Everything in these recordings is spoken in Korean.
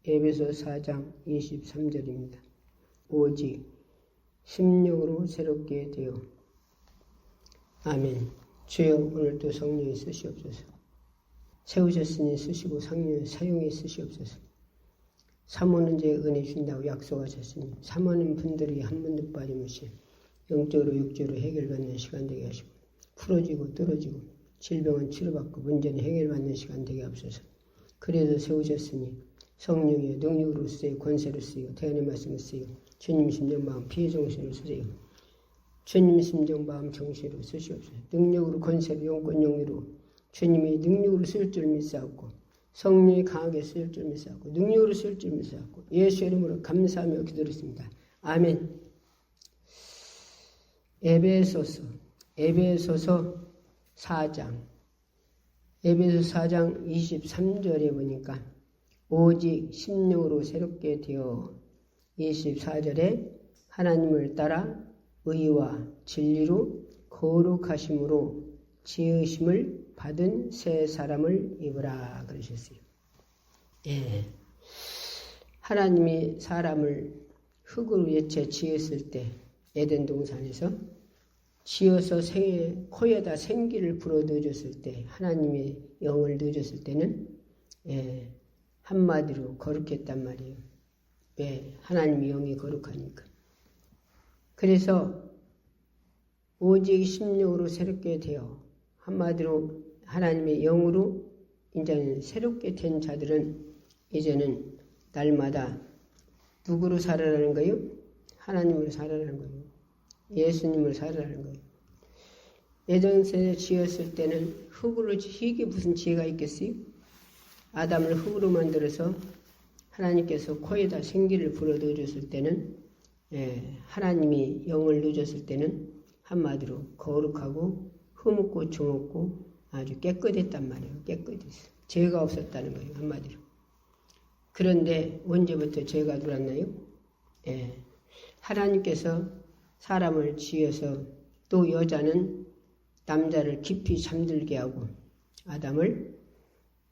에베소 4장 23절입니다. 오직 심령으로 새롭게 되어. 아멘. 주여 오늘도 성령이 쓰시옵소서. 세우셨으니 쓰시고 사용해 쓰시옵소서. 사모는 제 은혜 준다고 약속하셨으니 사모하는 분들이 한 번도 빠짐없이 영적으로 육적으로 해결받는 시간 되게 하시고 풀어지고 떨어지고 질병은 치료받고 문제는 해결받는 시간 되게 하옵소서. 그래서 세우셨으니 성령의 능력으로 쓰세요. 권세로 쓰세요. 대안의 말씀을 쓰세요. 주님 심정 마음 피해 정신으로 쓰세요. 주님 심정 마음 정신으로 쓰시옵소서. 능력으로 권세로 영권 영리로 주님이 능력으로 쓸 줄 믿사옵고 성령이 강하게 쓸 줄 믿사옵고 능력으로 쓸 줄 믿사옵고 예수 이름으로 감사하며 기도했습니다. 아멘. 에베소서 4장 23절에 보니까 오직 심령으로 새롭게 되어 24절에 하나님을 따라 의와 진리로 거룩하심으로 지으심을 받은 새 사람을 입으라 그러셨어요. 예. 하나님이 사람을 흙으로 예체 지었을 때 에덴 동산에서 지어서 코에다 생기를 불어 넣어줬을 때 하나님의 영을 넣어줬을 때는 한마디로 거룩했단 말이에요. 왜? 하나님의 영이 거룩하니까. 그래서 오직 심령으로 새롭게 되어 한마디로 하나님의 영으로 이제는 새롭게 된 자들은 이제는 날마다 누구로 살아라는 거예요? 하나님으로 살아라는 거예요. 예수님을 살아라는 거예요. 예전에 지었을 때는 흙으로 흙이 무슨 지혜가 있겠어요? 아담을 흙으로 만들어서 하나님께서 코에다 생기를 불어 넣어줬을 때는 하나님이 영을 넣어줬을 때는 한마디로 거룩하고 흠없고 정없고 아주 깨끗했단 말이에요. 깨끗했어요. 죄가 없었다는 거예요. 한마디로. 그런데 언제부터 죄가 들어왔나요? 하나님께서 사람을 지어서 또 여자는 남자를 깊이 잠들게 하고 아담을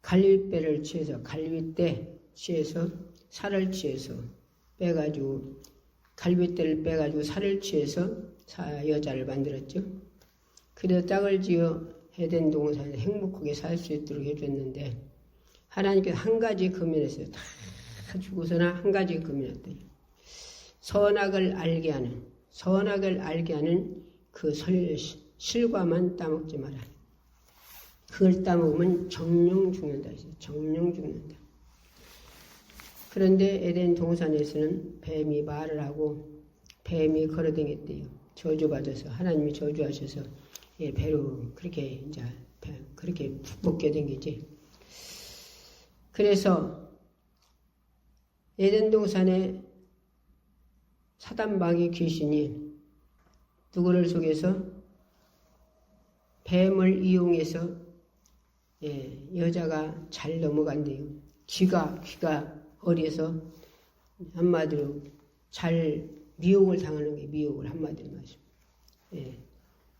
갈빗배를 취해서 갈빗대 취해서 살을 취해서 빼가지고 갈빗대를 빼가지고 살을 취해서 여자를 만들었죠. 그래서 짝을 지어 에덴 동산에서 행복하게 살 수 있도록 해줬는데 하나님께서 한 가지 금연했어요. 다 죽어서나 한 가지 금연했대요. 선악을 알게 하는 그 실과만 따먹지 마라. 그걸 따먹으면 정령 죽는다. 정령 죽는다. 그런데 에덴 동산에서는 뱀이 말을 하고 뱀이 걸어다녔대요. 저주받아서 하나님이 저주하셔서 배로 그렇게 이제 그렇게 먹게 된 거지. 그래서 에덴 동산에 사단마귀 귀신이 누구를 속여서 뱀을 이용해서 여자가 잘 넘어간대요. 귀가 어려서 한마디로 잘 미혹을 당하는 게 미혹을 한마디로 말씀.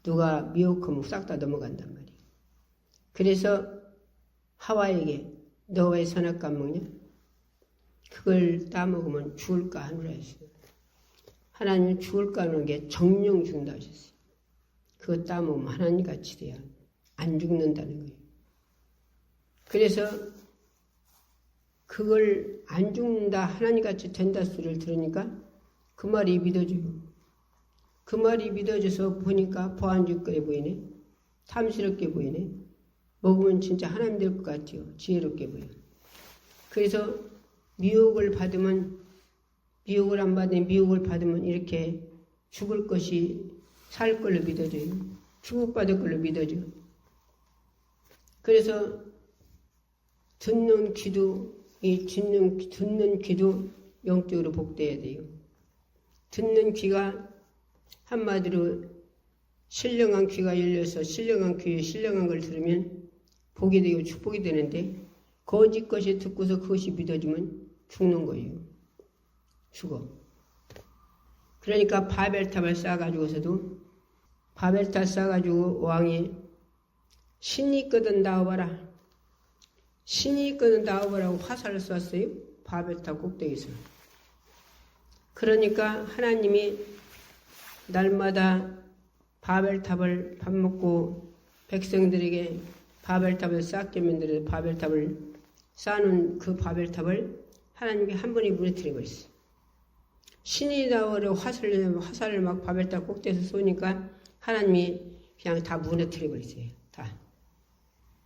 누가 미혹하면 싹 다 넘어간단 말이에요. 그래서 하와에게 너 왜 선악과 먹냐? 그걸 따먹으면 죽을까 하느라 했어요. 하나님은 죽을까 하는 게 정령 죽는다 하셨어요. 그거 따먹으면 하나님같이 돼야 안 죽는다는 거예요. 그래서 그걸 안 죽는다 하나님같이 된다 소리를 들으니까 그 말이 믿어져요. 그 말이 믿어져서 보니까 보안죽거려 보이네. 탐스럽게 보이네. 먹으면 진짜 하나님 될 것 같아요. 지혜롭게 보여. 그래서 미혹을 안 받으면 미혹을 받으면 이렇게 죽을 것이 살 걸로 믿어져요. 축복받을 걸로 믿어져. 그래서 듣는 귀도 영적으로 복돼야 돼요. 듣는 귀가 한마디로 신령한 귀가 열려서 신령한 귀에 신령한 걸 들으면 복이 되고 축복이 되는데 거짓 것이 듣고서 그것이 믿어지면 죽는 거예요. 죽어. 그러니까 바벨탑을 쌓아가지고서도 바벨탑 쌓아가지고 왕이 신이 있거든 나와봐라. 신이 있거든 나와보라고 화살을 쐈어요. 바벨탑 꼭대기에서. 그러니까 하나님이 날마다 바벨탑을 밥 먹고 백성들에게 바벨탑을 쌓게 만들어서 바벨탑을 쌓는 그 바벨탑을 하나님이 한 번에 무너뜨려 버렸어요. 신이 나오려 화살을 막 바벨탑 꼭대기에서 쏘니까 하나님이 그냥 다 무너뜨려 버렸어요. 다.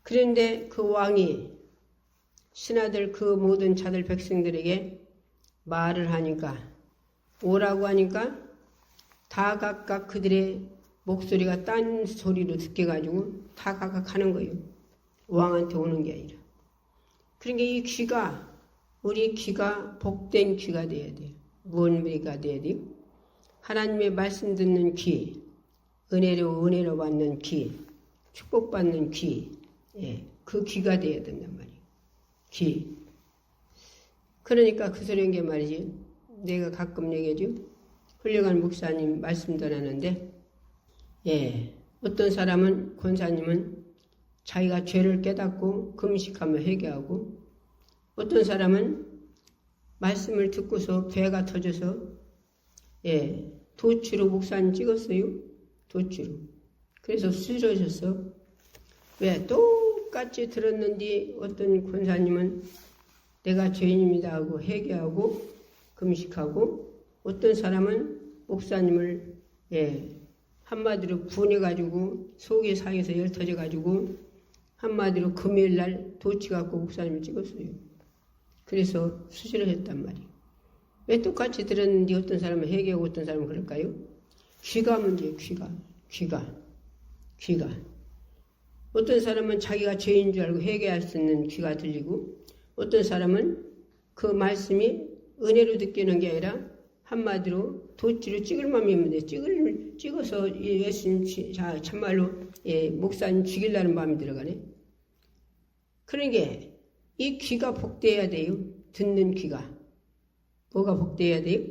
그런데 그 왕이 신하들 그 모든 자들 백성들에게 말을 하니까 오라고 하니까 다 각각 그들의 목소리가 딴 소리로 듣게 가지고 다 각각 하는 거예요. 왕한테 오는 게 아니라. 그러니까 이 귀가 우리 귀가 복된 귀가 돼야 돼요. 무슨 귀가 돼야 돼요? 하나님의 말씀 듣는 귀, 은혜로 받는 귀, 축복받는 귀, 그 귀가 돼야 된단 말이에요. 귀. 그러니까 그 소리인 게 말이지. 내가 가끔 얘기하죠. 훌륭한 목사님 말씀 전하는데, 어떤 사람은, 권사님은 자기가 죄를 깨닫고 금식하며 회개하고, 어떤 사람은 말씀을 듣고서 배가 터져서, 도추로 목사님 찍었어요. 도추로. 그래서 쓰러졌어. 왜? 똑같이 들었는데 어떤 권사님은 내가 죄인입니다 하고 회개하고 금식하고, 어떤 사람은 목사님을 한마디로 분해가지고 속이 상해서 열 터져가지고 한마디로 금요일날 도치 갖고 목사님을 찍었어요. 그래서 수술을 했단 말이에요. 왜 똑같이 들었는데 어떤 사람은 회개하고 어떤 사람은 그럴까요? 귀가 문제예요. 귀가. 어떤 사람은 자기가 죄인 줄 알고 회개할 수 있는 귀가 들리고, 어떤 사람은 그 말씀이 은혜로 느끼는 게 아니라 한마디로 도치로 찍을 맘이 있는데 찍어서 예수님 참말로 목사님 죽이려는 마음이 들어가네. 그러니까 이 귀가 복되어야 돼요. 듣는 귀가. 뭐가 복되어야 돼요?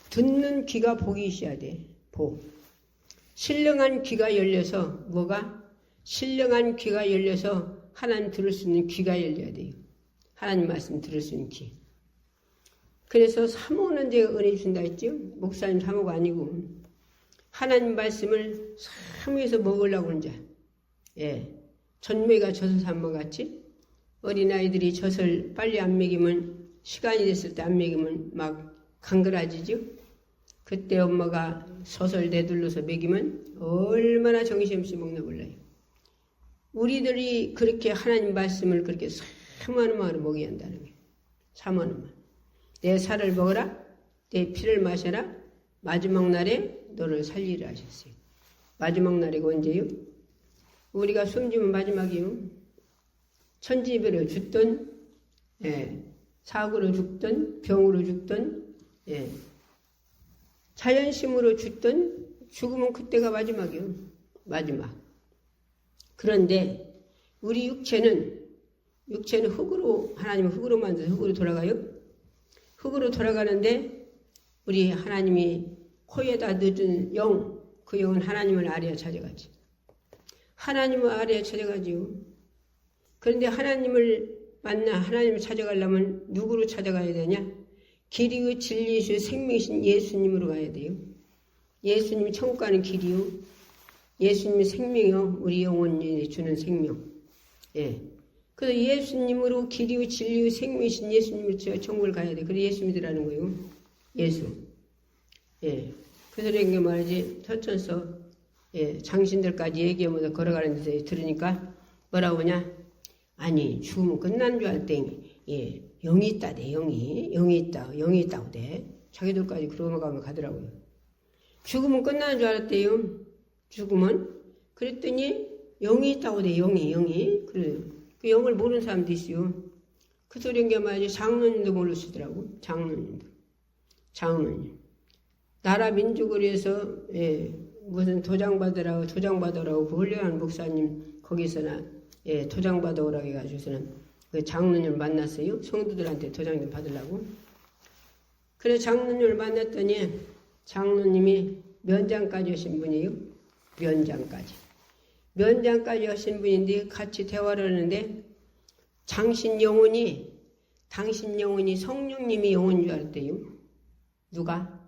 듣는 귀가 복이 있어야 돼. 복. 신령한 귀가 열려서 신령한 귀가 열려서 하나님 들을 수 있는 귀가 열려야 돼요. 하나님 말씀 들을 수 있는 귀. 그래서 사모는 제가 은혜 준다 했죠. 목사님 사모가 아니고 하나님 말씀을 사모해서 먹으려고 하는 자. 전매가 젖을 삼아 같이 어린아이들이 젖을 빨리 안 먹이면, 시간이 됐을 때 안 먹이면 막 강그라지죠. 그때 엄마가 젖을 내둘러서 먹이면 얼마나 정신없이 먹나 몰라요. 우리들이 그렇게 하나님 말씀을 그렇게 사모하는 마음으로 먹여야 한다는 거예요. 사모하는 마음. 내 살을 먹어라, 내 피를 마셔라, 마지막 날에 너를 살리라 하셨어요. 마지막 날이고 언제요? 우리가 숨지면 마지막이요. 천지배로 죽든, 사고로 죽든, 병으로 죽든, 자연심으로 죽든, 죽으면 그때가 마지막이요. 마지막. 그런데 우리 육체는 흙으로, 하나님은 흙으로 만들어서 흙으로 돌아가요. 흙으로 돌아가는데 우리 하나님이 코에다 넣은 영, 그 영은 하나님을 아래에 찾아가지. 하나님을 아래에 찾아가지요. 그런데 하나님을 찾아가려면 누구로 찾아가야 되냐? 길이요 진리이시오 생명이신 예수님으로 가야 돼요. 예수님이 천국 가는 길이요. 예수님이 생명이요. 우리 영혼이 주는 생명. 그래서 예수님으로 길이요 진리요 생명이신 예수님으로 천국을 가야 돼. 그래서 예수 믿으라는 거예요. 예수. 그래서 이게 말이지. 서천서 장신들까지 얘기하면서 걸어가는 데서 들으니까 뭐라고 하냐? 아니 죽으면 끝난 줄 알았더니 영이 있다대. 영이 있다고 돼. 자기들까지 그러고 가더라고요. 죽으면 끝나는 줄 알았대요. 죽으면. 그랬더니 영이 있다고 돼. 영이. 그래요. 그 영을 모르는 사람도 있어요. 그 소리인 게 말이지. 장로님도 모르시더라고. 장로님. 나라 민족을 위해서 무슨 도장 받으라고 그 훌륭한 목사님 거기서나 도장 받아오라고 해가지고서는 그 장로님을 만났어요. 성도들한테 도장 좀 받으려고. 그래서 장로님을 만났더니 장로님이 면장까지 하신 분이에요. 면장까지 하신 분인데 같이 대화를 하는데 당신 영혼이 당신 영혼이 성령님이 영혼인 줄 알았대요. 누가?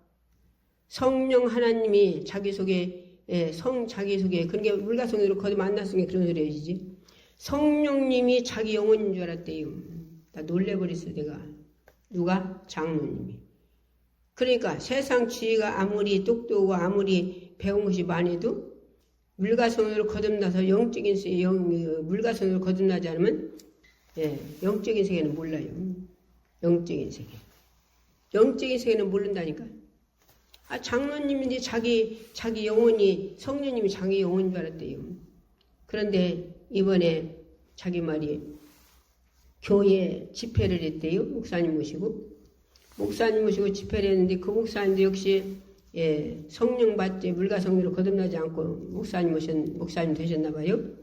성령 하나님이 자기 속에 자기 속에 그러니까 물과성으로 거듭 만났으니까 그런 소리 해야지. 성령님이 자기 영혼인 줄 알았대요. 나 놀래버렸어 내가. 누가? 장로님이. 그러니까 세상 지혜가 아무리 똑똑하고 아무리 배운 것이 많아도 물과성으로 거듭나서 물과성으로 거듭나지 않으면 영적인 세계는 몰라요. 영적인 세계. 영적인 세계는 모른다니까. 장로님인데 자기 영혼이 성령님이 자기 영혼인 줄 알았대요. 그런데 이번에 자기 말이 교회 집회를 했대요. 목사님 모시고 집회를 했는데 그 목사님도 역시 성령 받지 물과성으로 거듭나지 않고 목사님 되셨나 봐요.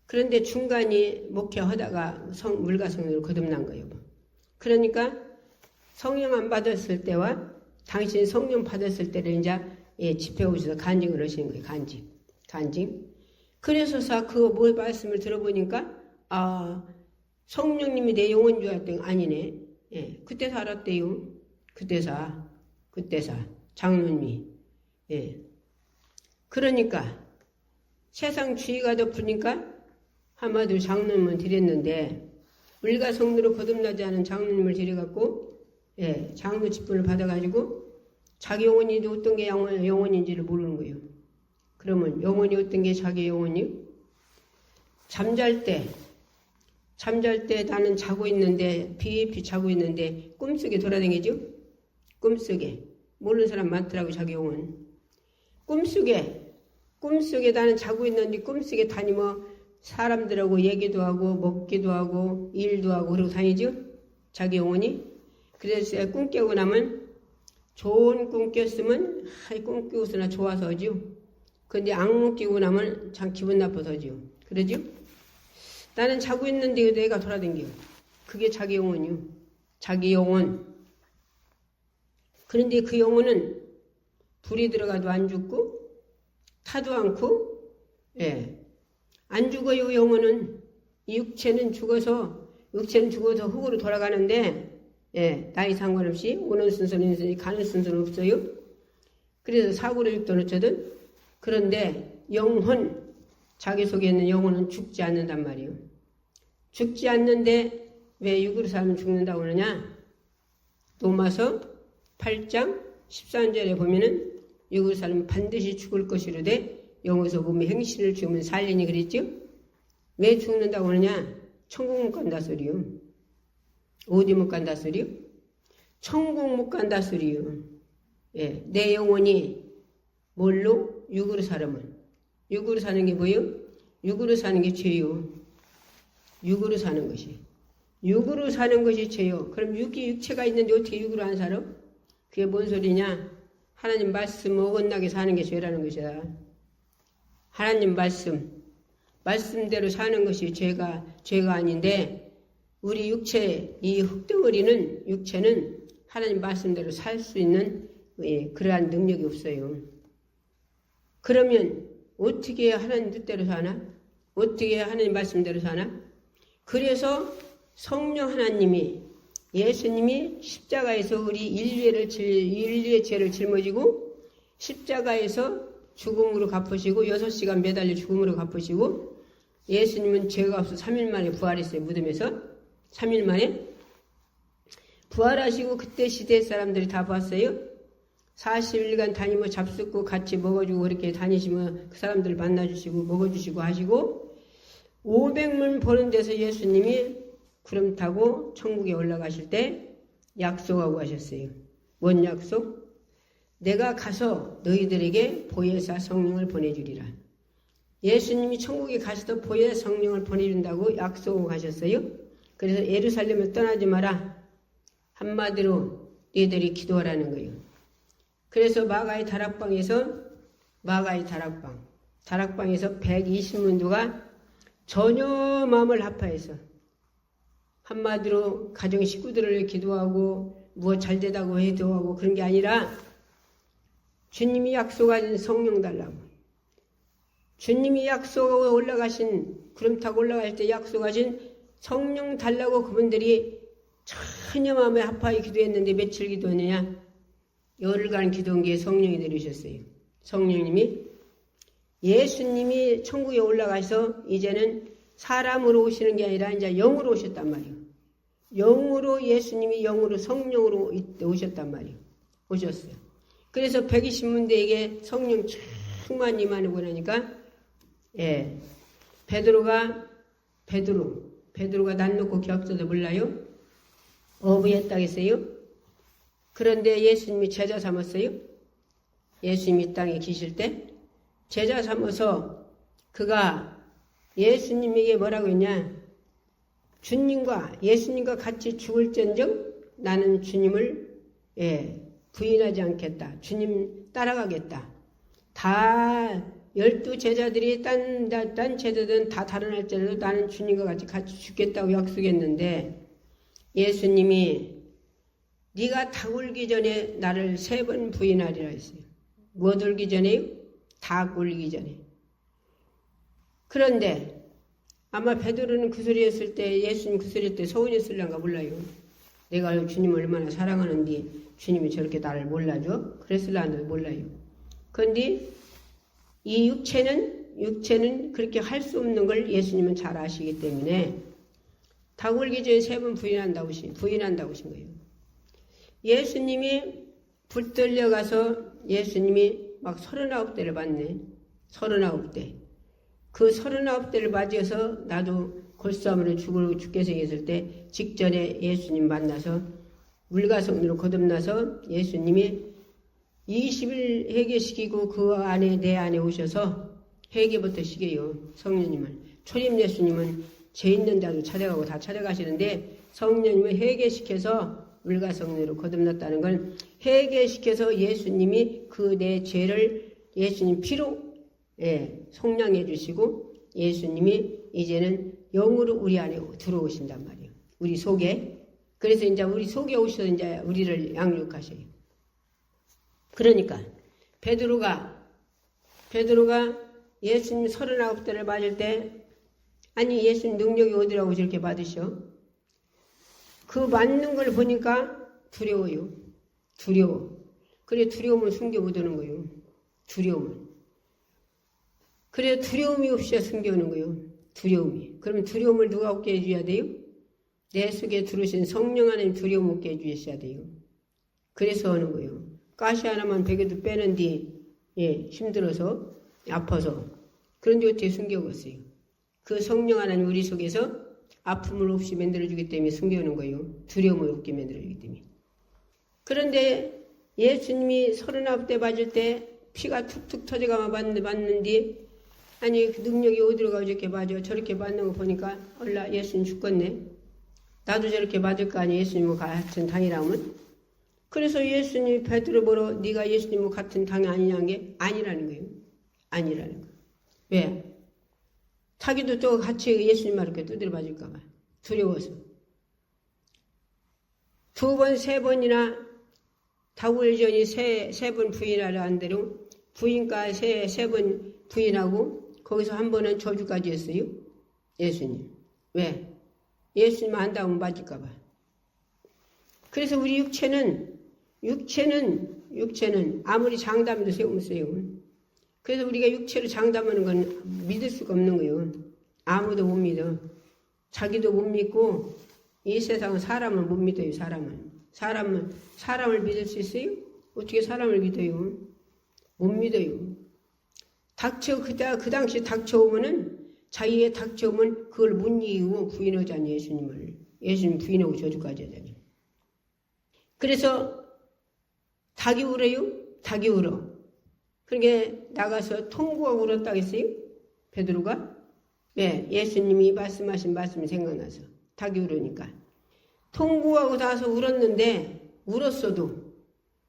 그런데 중간에 목회하다가 물과성으로 거듭난 거예요. 그러니까 성령 안 받았을 때와 당신 성령 받았을 때를 이제 집회 오셔서 간증을 하시는 거예요. 간증. 그래서 그 말씀을 들어보니까 성령님이 내 영혼인 줄 알았더니 아니네. 그때서 알았대요. 그때서 장로님이. 그러니까 세상 주의가 덮으니까 한마디로 장로님을 드렸는데 물과성으로 거듭나지 않은 장로님을 데려갖고 장로 직분을 받아가지고 자기 영혼이 어떤 게 영혼인지를 모르는 거예요. 그러면 영혼이 어떤 게 자기 영혼이요? 잠잘 때 나는 자고 있는데 비비 자고 있는데 꿈속에 돌아다니죠? 꿈속에 모르는 사람 많더라고. 자기 영혼 꿈속에 나는 자고 있는데 꿈속에 다니며 사람들하고 얘기도 하고 먹기도 하고 일도 하고 그러고 다니죠? 자기 영혼이. 그래서 꿈 깨고 나면 좋은 꿈 깼으면 꿈 깨고서나 좋아서 하죠. 근데 악몽 끼고 나면 참 기분 나빠서 하죠. 그러죠? 나는 자고 있는데 내가 돌아다녀. 그게 자기 영혼이요. 자기 영혼. 그런데 그 영혼은 불이 들어가도 안 죽고 타도 않고 안 죽어요. 영혼은. 이 육체는 죽어서 흙으로 돌아가는데 나이 상관없이 오는 순서는 있으니 가는 순서는 없어요. 그래서 사고로 죽든 어쩌든. 그런데 영혼, 자기 속에 있는 영혼은 죽지 않는단 말이에요. 죽지 않는데 왜 육으로 살면 죽는다고 그러냐? 로마서 8장 13절에 보면은 육으로 살면 반드시 죽을 것이로되 영어서 보면 행실을 죽으면 살리니 그랬죠? 왜 죽는다고 그러냐? 천국 못 간다 소리요. 어디 못 간다 소리요? 천국 못 간다 소리요. 내 영혼이 뭘로? 육으로 살으면. 육으로 사는 게 뭐예요? 육으로 사는 게 죄요. 육으로 사는 것이. 육으로 사는 것이 죄요. 그럼 육체가 있는데 어떻게 육으로 안 살아? 그게 뭔 소리냐? 하나님 말씀 어긋나게 사는 게 죄라는 것이야. 하나님 말씀대로 사는 것이 죄가 아닌데 우리 육체, 이 흙덩어리는 육체는 하나님 말씀대로 살 수 있는 그러한 능력이 없어요. 그러면 어떻게 하나님 뜻대로 사나? 어떻게 하나님 말씀대로 사나? 그래서 성령 하나님이 예수님이 십자가에서 우리 인류의 죄를 짊어지고 십자가에서 죽음으로 갚으시고 6시간 매달려 죽음으로 갚으시고 예수님은 죄가 없어 3일 만에 부활했어요. 무덤에서 3일 만에 부활하시고 그때 시대 사람들이 다 봤어요. 40일간 다니며 잡숫고 같이 먹어주고 그렇게 다니시면 그 사람들 만나주시고 먹어주시고 하시고 500문 보는 데서 예수님이 구름 타고 천국에 올라가실 때 약속하고 하셨어요. 뭔 약속? 내가 가서 너희들에게 보혜사 성령을 보내주리라. 예수님이 천국에 가셔서 보혜사 성령을 보내준다고 약속하고 가셨어요. 그래서 예루살렘을 떠나지 마라. 한마디로 너희들이 기도하라는 거예요. 그래서 마가의 다락방에서 120문도가 전혀 마음을 합하여서 한마디로 가정 식구들을 기도하고 무엇 잘 되다고 해도하고 그런 게 아니라 주님이 약속하신 성령 달라고. 주님이 약속하고 올라가신 구름 타고 올라갈 때 약속하신 성령 달라고 그분들이 전혀 마음에 아파하게 기도했는데 며칠 기도했느냐? 열흘간 기도한 게 성령이 내리셨어요. 성령님이 예수님이 천국에 올라가서 이제는 사람으로 오시는 게 아니라 이제 영으로 오셨단 말이에요. 영으로 예수님이 영으로 성령으로 오셨단 말이에요. 오셨어요. 그래서 120문대에게 성령 충만 임하고 나니까 베드로가 난 놓고 겹쳐도 몰라요? 어부했다 했어요. 그런데 예수님이 제자 삼았어요. 예수님이 이 땅에 계실 때 제자 삼아서 그가 예수님에게 뭐라고 했냐? 예수님과 같이 죽을전정 나는 주님을 부인하지 않겠다. 주님 따라가겠다. 다 12제자들이 딴 제자들은 다 다른 할지라도 나는 주님과 같이 죽겠다고 약속했는데 예수님이 네가 닭 울기 전에 나를 3번 부인하리라 했어요. 뭐 울기 전에요? 닭 울기 전에. 그런데 아마 베드로는 그 소리 했을 때 예수님 그 소리 했을 때 서운했을란가 몰라요. 내가 주님을 얼마나 사랑하는데 주님이 저렇게 나를 몰라줘? 그랬을란가도 몰라요. 그런데 이 육체는 그렇게 할 수 없는 걸 예수님은 잘 아시기 때문에 닭 울기 전에 3번 부인한다고 하신 거예요. 예수님이 붙들려 가서 예수님이 막 39대를 맞네. 39대. 그 39대를 맞이해서 나도 골수암으로 죽게 생겼을 때 직전에 예수님 만나서 물가성으로 거듭나서 예수님이 20일 회개시키고 그 안에 내 안에 오셔서 회개부터 시켜요. 성령님을. 초림 예수님은 죄 있는 자도 찾아가고 다 찾아가시는데 성령님을 회개시켜서 물가성으로 거듭났다는 건 회개시켜서 예수님이 그 내 죄를 예수님 피로 속량해 주시고 예수님이 이제는 영으로 우리 안에 들어오신단 말이에요. 우리 속에. 그래서 이제 우리 속에 오셔서 이제 우리를 양육하셔요. 그러니까 베드로가 예수님 39대를 맞을 때 아니 예수님 능력이 어디라고 저렇게 받으셔? 그 맞는 걸 보니까 두려워요. 그래 두려움을 숨겨 못 오는 거예요. 두려움을. 그래 두려움이 없이 숨겨오는 거예요. 두려움이. 그러면 두려움을 누가 없게 해줘야 돼요? 내 속에 들어오신 성령 하나님 두려움 없게 해주셔야 돼요. 그래서 하는 거예요. 가시 하나만 베개도 빼는데 힘들어서 아파서 그런데 어떻게 숨겨갔어요? 그 성령 하나님 우리 속에서 아픔을 없이 만들어주기 때문에 숨겨오는 거예요. 두려움을 없게 만들어주기 때문에. 그런데 예수님이 39대 맞을 때 피가 툭툭 터져가 맞는데 아니 그 능력이 어디로 가고 저렇게 맞아? 저렇게 맞는 거 보니까 얼라 예수님 죽겠네. 나도 저렇게 맞을 거 아니야. 예수님과 같은 당이라면. 그래서 예수님이 베드로 보러 네가 예수님과 같은 당이 아니냐는 게 아니라는 거예요. 아니라는 거예요. 왜? 자기도 또 같이 예수님 말 이렇게 두드려 맞을까 봐. 두려워서. 2번, 3번이나 다굴전이 3번 부인하려 한 대로 부인과 3번 부인하고 거기서 한 번은 저주까지 했어요. 예수님. 왜? 예수님 안다면 맞을까 봐. 그래서 우리 육체는 아무리 장담해도 세우면서요. 그래서 우리가 육체로 장담하는 건 믿을 수가 없는 거예요. 아무도 못 믿어. 자기도 못 믿고 이 세상은 사람을 못 믿어요. 사람을 믿을 수 있어요? 어떻게 사람을 믿어요? 못 믿어요. 그 당시 닥쳐오면은 자기의 닥쳐오면 그걸 못 이기고 부인하잖아요. 예수님 부인하고 저주까지 하잖아요. 그래서 닭이 울어. 그러니까 나가서 통곡하고 울었다고 했어요? 베드로가? 네, 예수님이 말씀하신 말씀이 생각나서 닭이 울으니까. 통곡하고 나서 울었어도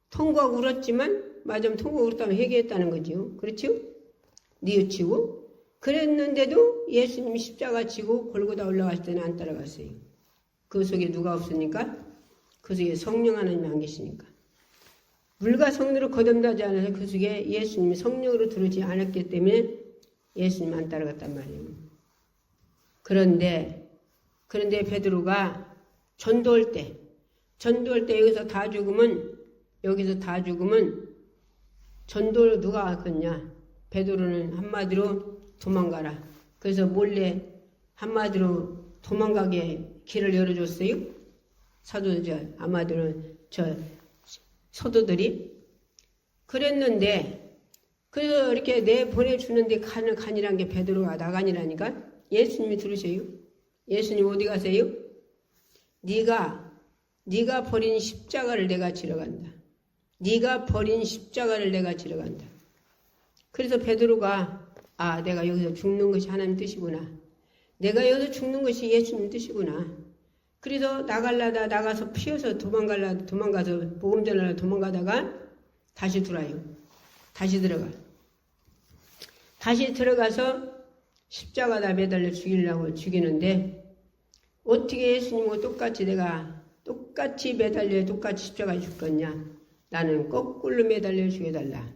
통곡하고 울었지만 맞으면 통곡하고 울었다면 회개했다는 거죠. 그렇죠? 뉘우치고 그랬는데도 예수님이 십자가 지고 골고다 올라갈 때는 안 따라갔어요. 그 속에 누가 없으니까? 그 속에 성령 하나님이 안 계시니까. 물과 성령으로 거듭나지 않아서 그 속에 예수님이 성령으로 들어오지 않았기 때문에 예수님 안 따라갔단 말이에요. 그런데 베드로가 전도할 때 여기서 다 죽으면 전도를 누가 하겠냐? 베드로는 한마디로 도망가라. 그래서 몰래 한마디로 도망가게 길을 열어줬어요. 아마도는 서도들이 그랬는데, 그래서 이렇게 보내주는데 간이란 게 베드로가 나간이라니까. 예수님이 들으세요. 예수님 어디 가세요? 네가 버린 십자가를 내가 지러 간다. 네가 버린 십자가를 내가 지러 간다. 그래서 베드로가 내가 여기서 죽는 것이 하나님 뜻이구나. 내가 여기서 죽는 것이 예수님 뜻이구나. 그래서 나가서 피어서 도망가서 복음 전하려 도망가다가 다시 들어와요. 다시 들어가서 십자가에다 매달려 죽이는데 어떻게 예수님과 똑같이 매달려 똑같이 십자가에 죽겠냐? 나는 거꾸로 매달려 죽여달라.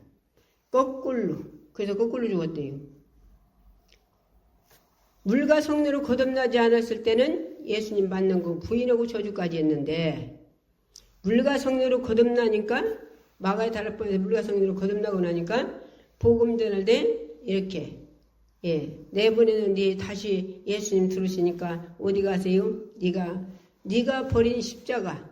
거꾸로. 그래서 거꾸로 죽었대요. 물과 성령으로 거듭나지 않았을 때는 예수님 받는 거 부인하고 저주까지 했는데, 물과 성령으로 거듭나니까, 마가에 달할 뻔해서 물과 성령으로 거듭나고 나니까 복음 전할 때 이렇게 내보내는데 다시 예수님 들으시니까 어디 가세요? 네가 버린 십자가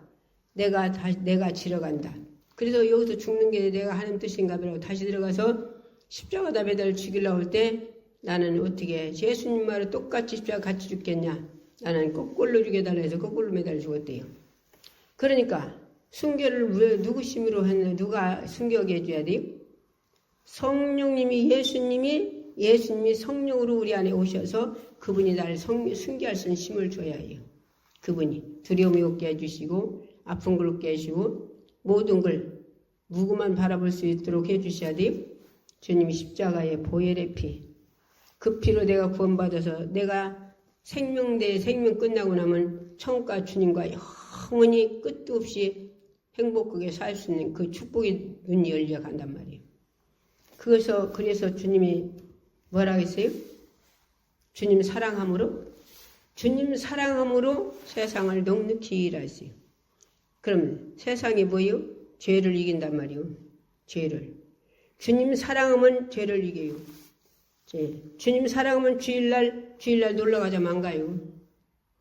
내가 지러 간다. 그래서 여기서 죽는 게 내가 하는 뜻인가 보라고 다시 들어가서 십자가에다 매달려 죽이려고 할 때 나는 어떻게 예수님 말을 똑같이 십자가 같이 죽겠냐? 나는 거꾸로 죽여달라 해서 거꾸로 매달려 죽었대요. 그러니까 순교를 왜 누구 심으로 했냐? 누가 순교하게 해줘야 돼요? 성령님이 예수님이 성령으로 우리 안에 오셔서 그분이 나를 순교할 수 있는 힘을 줘야 해요. 그분이 두려움이 없게 해주시고 아픈 걸 없게 해주시고 모든 걸 누구만 바라볼 수 있도록 해주셔야 돼요. 주님이 십자가의 보혈의 피, 그 피로 내가 구원받아서 내가 생명 끝나고 나면 천국과 주님과 영원히 끝도 없이 행복하게 살 수 있는 그 축복의 눈이 열려 간단 말이에요. 그래서 주님이 뭐라고 했어요? 주님 사랑함으로 세상을 넉넉히 일하세요. 그럼 세상이 뭐예요? 죄를 이긴단 말이에요. 죄를. 주님 사랑하면 죄를 이겨요. 주님 사랑하면 주일날 놀러가자면 안 가요.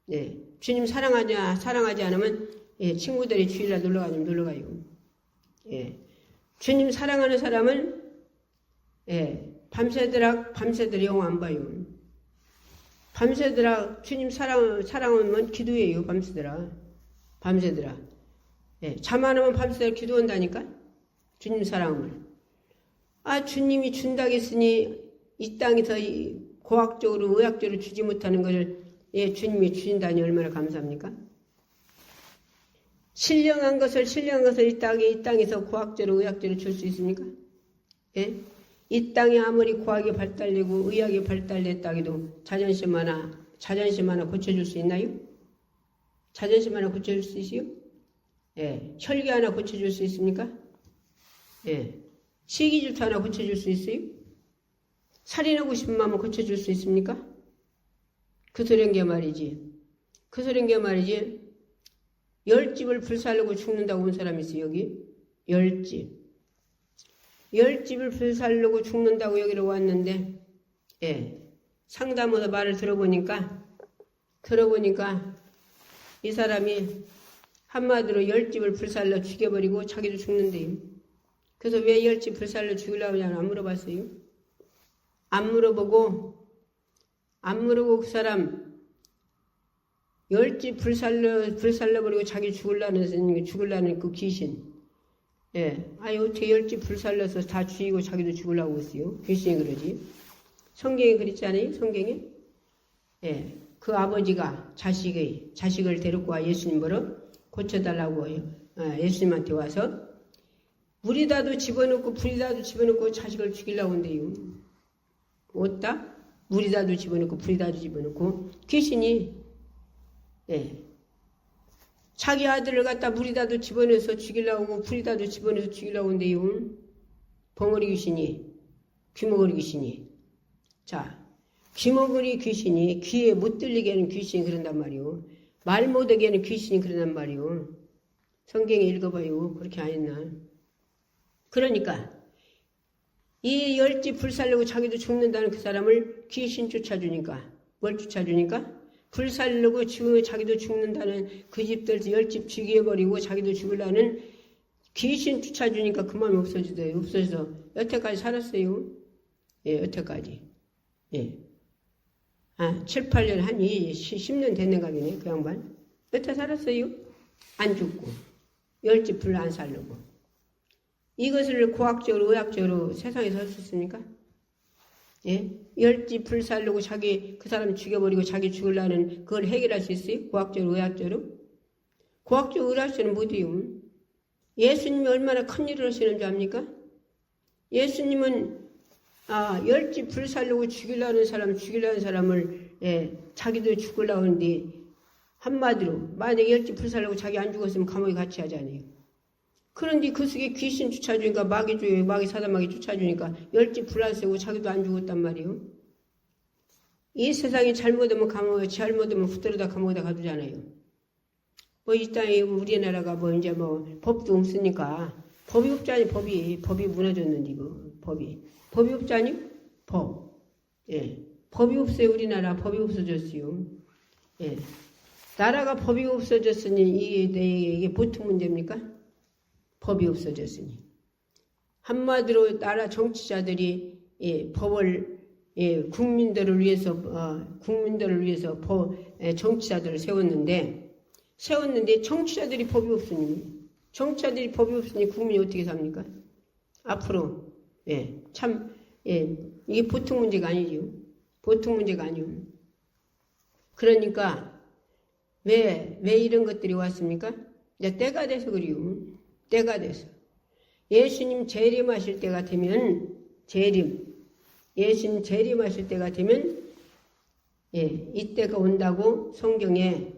네. 주님 사랑하지 않으면 친구들이 주일날 놀러가자면 놀러가요. 주님 사랑하는 사람은 밤새도록 영화 안 봐요. 밤새도록 주님 사랑하면 기도해요. 밤새도록. 잠 안 오면 밤새도록 기도한다니까. 주님 사랑하면. 주님이 준다고 했으니 이 땅에서 고학적으로 의학적으로 주지 못하는 것을 주님이 주신다니 얼마나 감사합니까? 신령한 것을 이 땅에서 고학적으로 의학적으로 줄 수 있습니까? 이 땅에 아무리 고학이 발달되고 의학이 발달됐다 해도 자존심 하나 고쳐줄 수 있나요? 자존심 하나 고쳐줄 수 있어요? 혈기 하나 고쳐줄 수 있습니까? 시기질투 하나 고쳐줄 수 있어요? 살인하고 싶은 마음을 고쳐줄 수 있습니까? 그 소린 게 말이지. 10집을 불살르고 죽는다고 온 사람이 있어요, 여기. 10집을 불살르고 죽는다고 여기로 왔는데, 상담해서 말을 들어보니까 이 사람이 한마디로 10집을 불살러 죽여버리고 자기도 죽는데요. 그래서 왜 10집 불살러 죽이려고 하냐고 안 물어봤어요. 안 물어보고 그 사람 10집 불살러버리고 자기 죽으려는 그 귀신. 어떻게 10집 불살려서 다 죽이고 자기도 죽으려고 했어요. 귀신이 그러지. 성경에 그랬잖아요. 성경에. 그 아버지가 자식을 데리고 와 예수님 보러 고쳐달라고 해요. 예수님한테 와서 물에다도 집어넣고 불에다도 집어넣고 자식을 죽이려고 한대요. 어따? 물에다도 집어넣고 불에다도 집어넣고 귀신이 자기 아들을 갖다 물에다도 집어넣어서 죽이려고 하고 불에다도 집어넣어서 죽이려고 한대요. 벙어리 귀신이, 귀머거리 귀신이. 자, 귀머거리 귀신이 귀에 못 들리게 하는 귀신이 그런단 말이요. 말 못하게 하는 귀신이 그러단 말이요. 성경에 읽어봐요. 그렇게 안 했나. 그러니까 이 열지 불살르고 자기도 죽는다는 그 사람을 귀신 쫓아주니까 뭘 쫓아주니까 불살르고 자기도 죽는다는 그 집들 열집 죽여버리고 자기도 죽으려는 귀신 쫓아주니까 그 마음이 없어져서 여태까지 살았어요. 예, 여태까지. 예. 7, 8년 한 10년 됐는가 보네, 그 양반. 여태 살았어요. 안 죽고. 열집 불 안 살르고. 이것을 과학적으로, 의학적으로 세상에 설 수 있습니까? 예? 열집 불 살르고 그 사람 죽여버리고 자기 죽으려는 그걸 해결할 수 있어요? 과학적으로, 의학적으로? 과학적으로, 의학적으로 못해요. 예수님이 얼마나 큰 일을 하시는 줄 압니까? 예수님은 열집 불 살르고 죽이려는 사람을 자기도 죽으려고 하는데 한마디로 만약에 열집 불 살르고 자기 안 죽었으면 감옥에 같이 하잖아요. 그런데 그 속에 귀신 쫓아주니까 마귀 사단마귀 쫓아주니까 열집 불 안 세고 자기도 안 죽었단 말이에요. 이 세상이 잘못하면 감옥에 잘못하면 후들어다 감옥에다 가두잖아요. 뭐 이 땅에 우리나라가 이제 법도 없으니까 법이 없잖니 법이 무너졌는데 법이 없잖니 예. 법이 없어요. 우리나라 법이 없어졌어요. 예. 나라가 법이 없어졌으니 이게 보통 문제입니까? 법이 없어졌으니. 한마디로 나라 정치자들이 법을 국민들을 위해서 정치자들을 세웠는데 정치자들이 법이 없으니 국민이 어떻게 삽니까? 앞으로 이게 보통 문제가 아니죠. 보통 문제가 아니요. 그러니까 왜 이런 것들이 왔습니까? 이제 때가 돼서 그래요. 때가 돼서. 예수님 재림하실 때가 되면 예수님 재림하실 때가 되면 이때가 온다고 성경에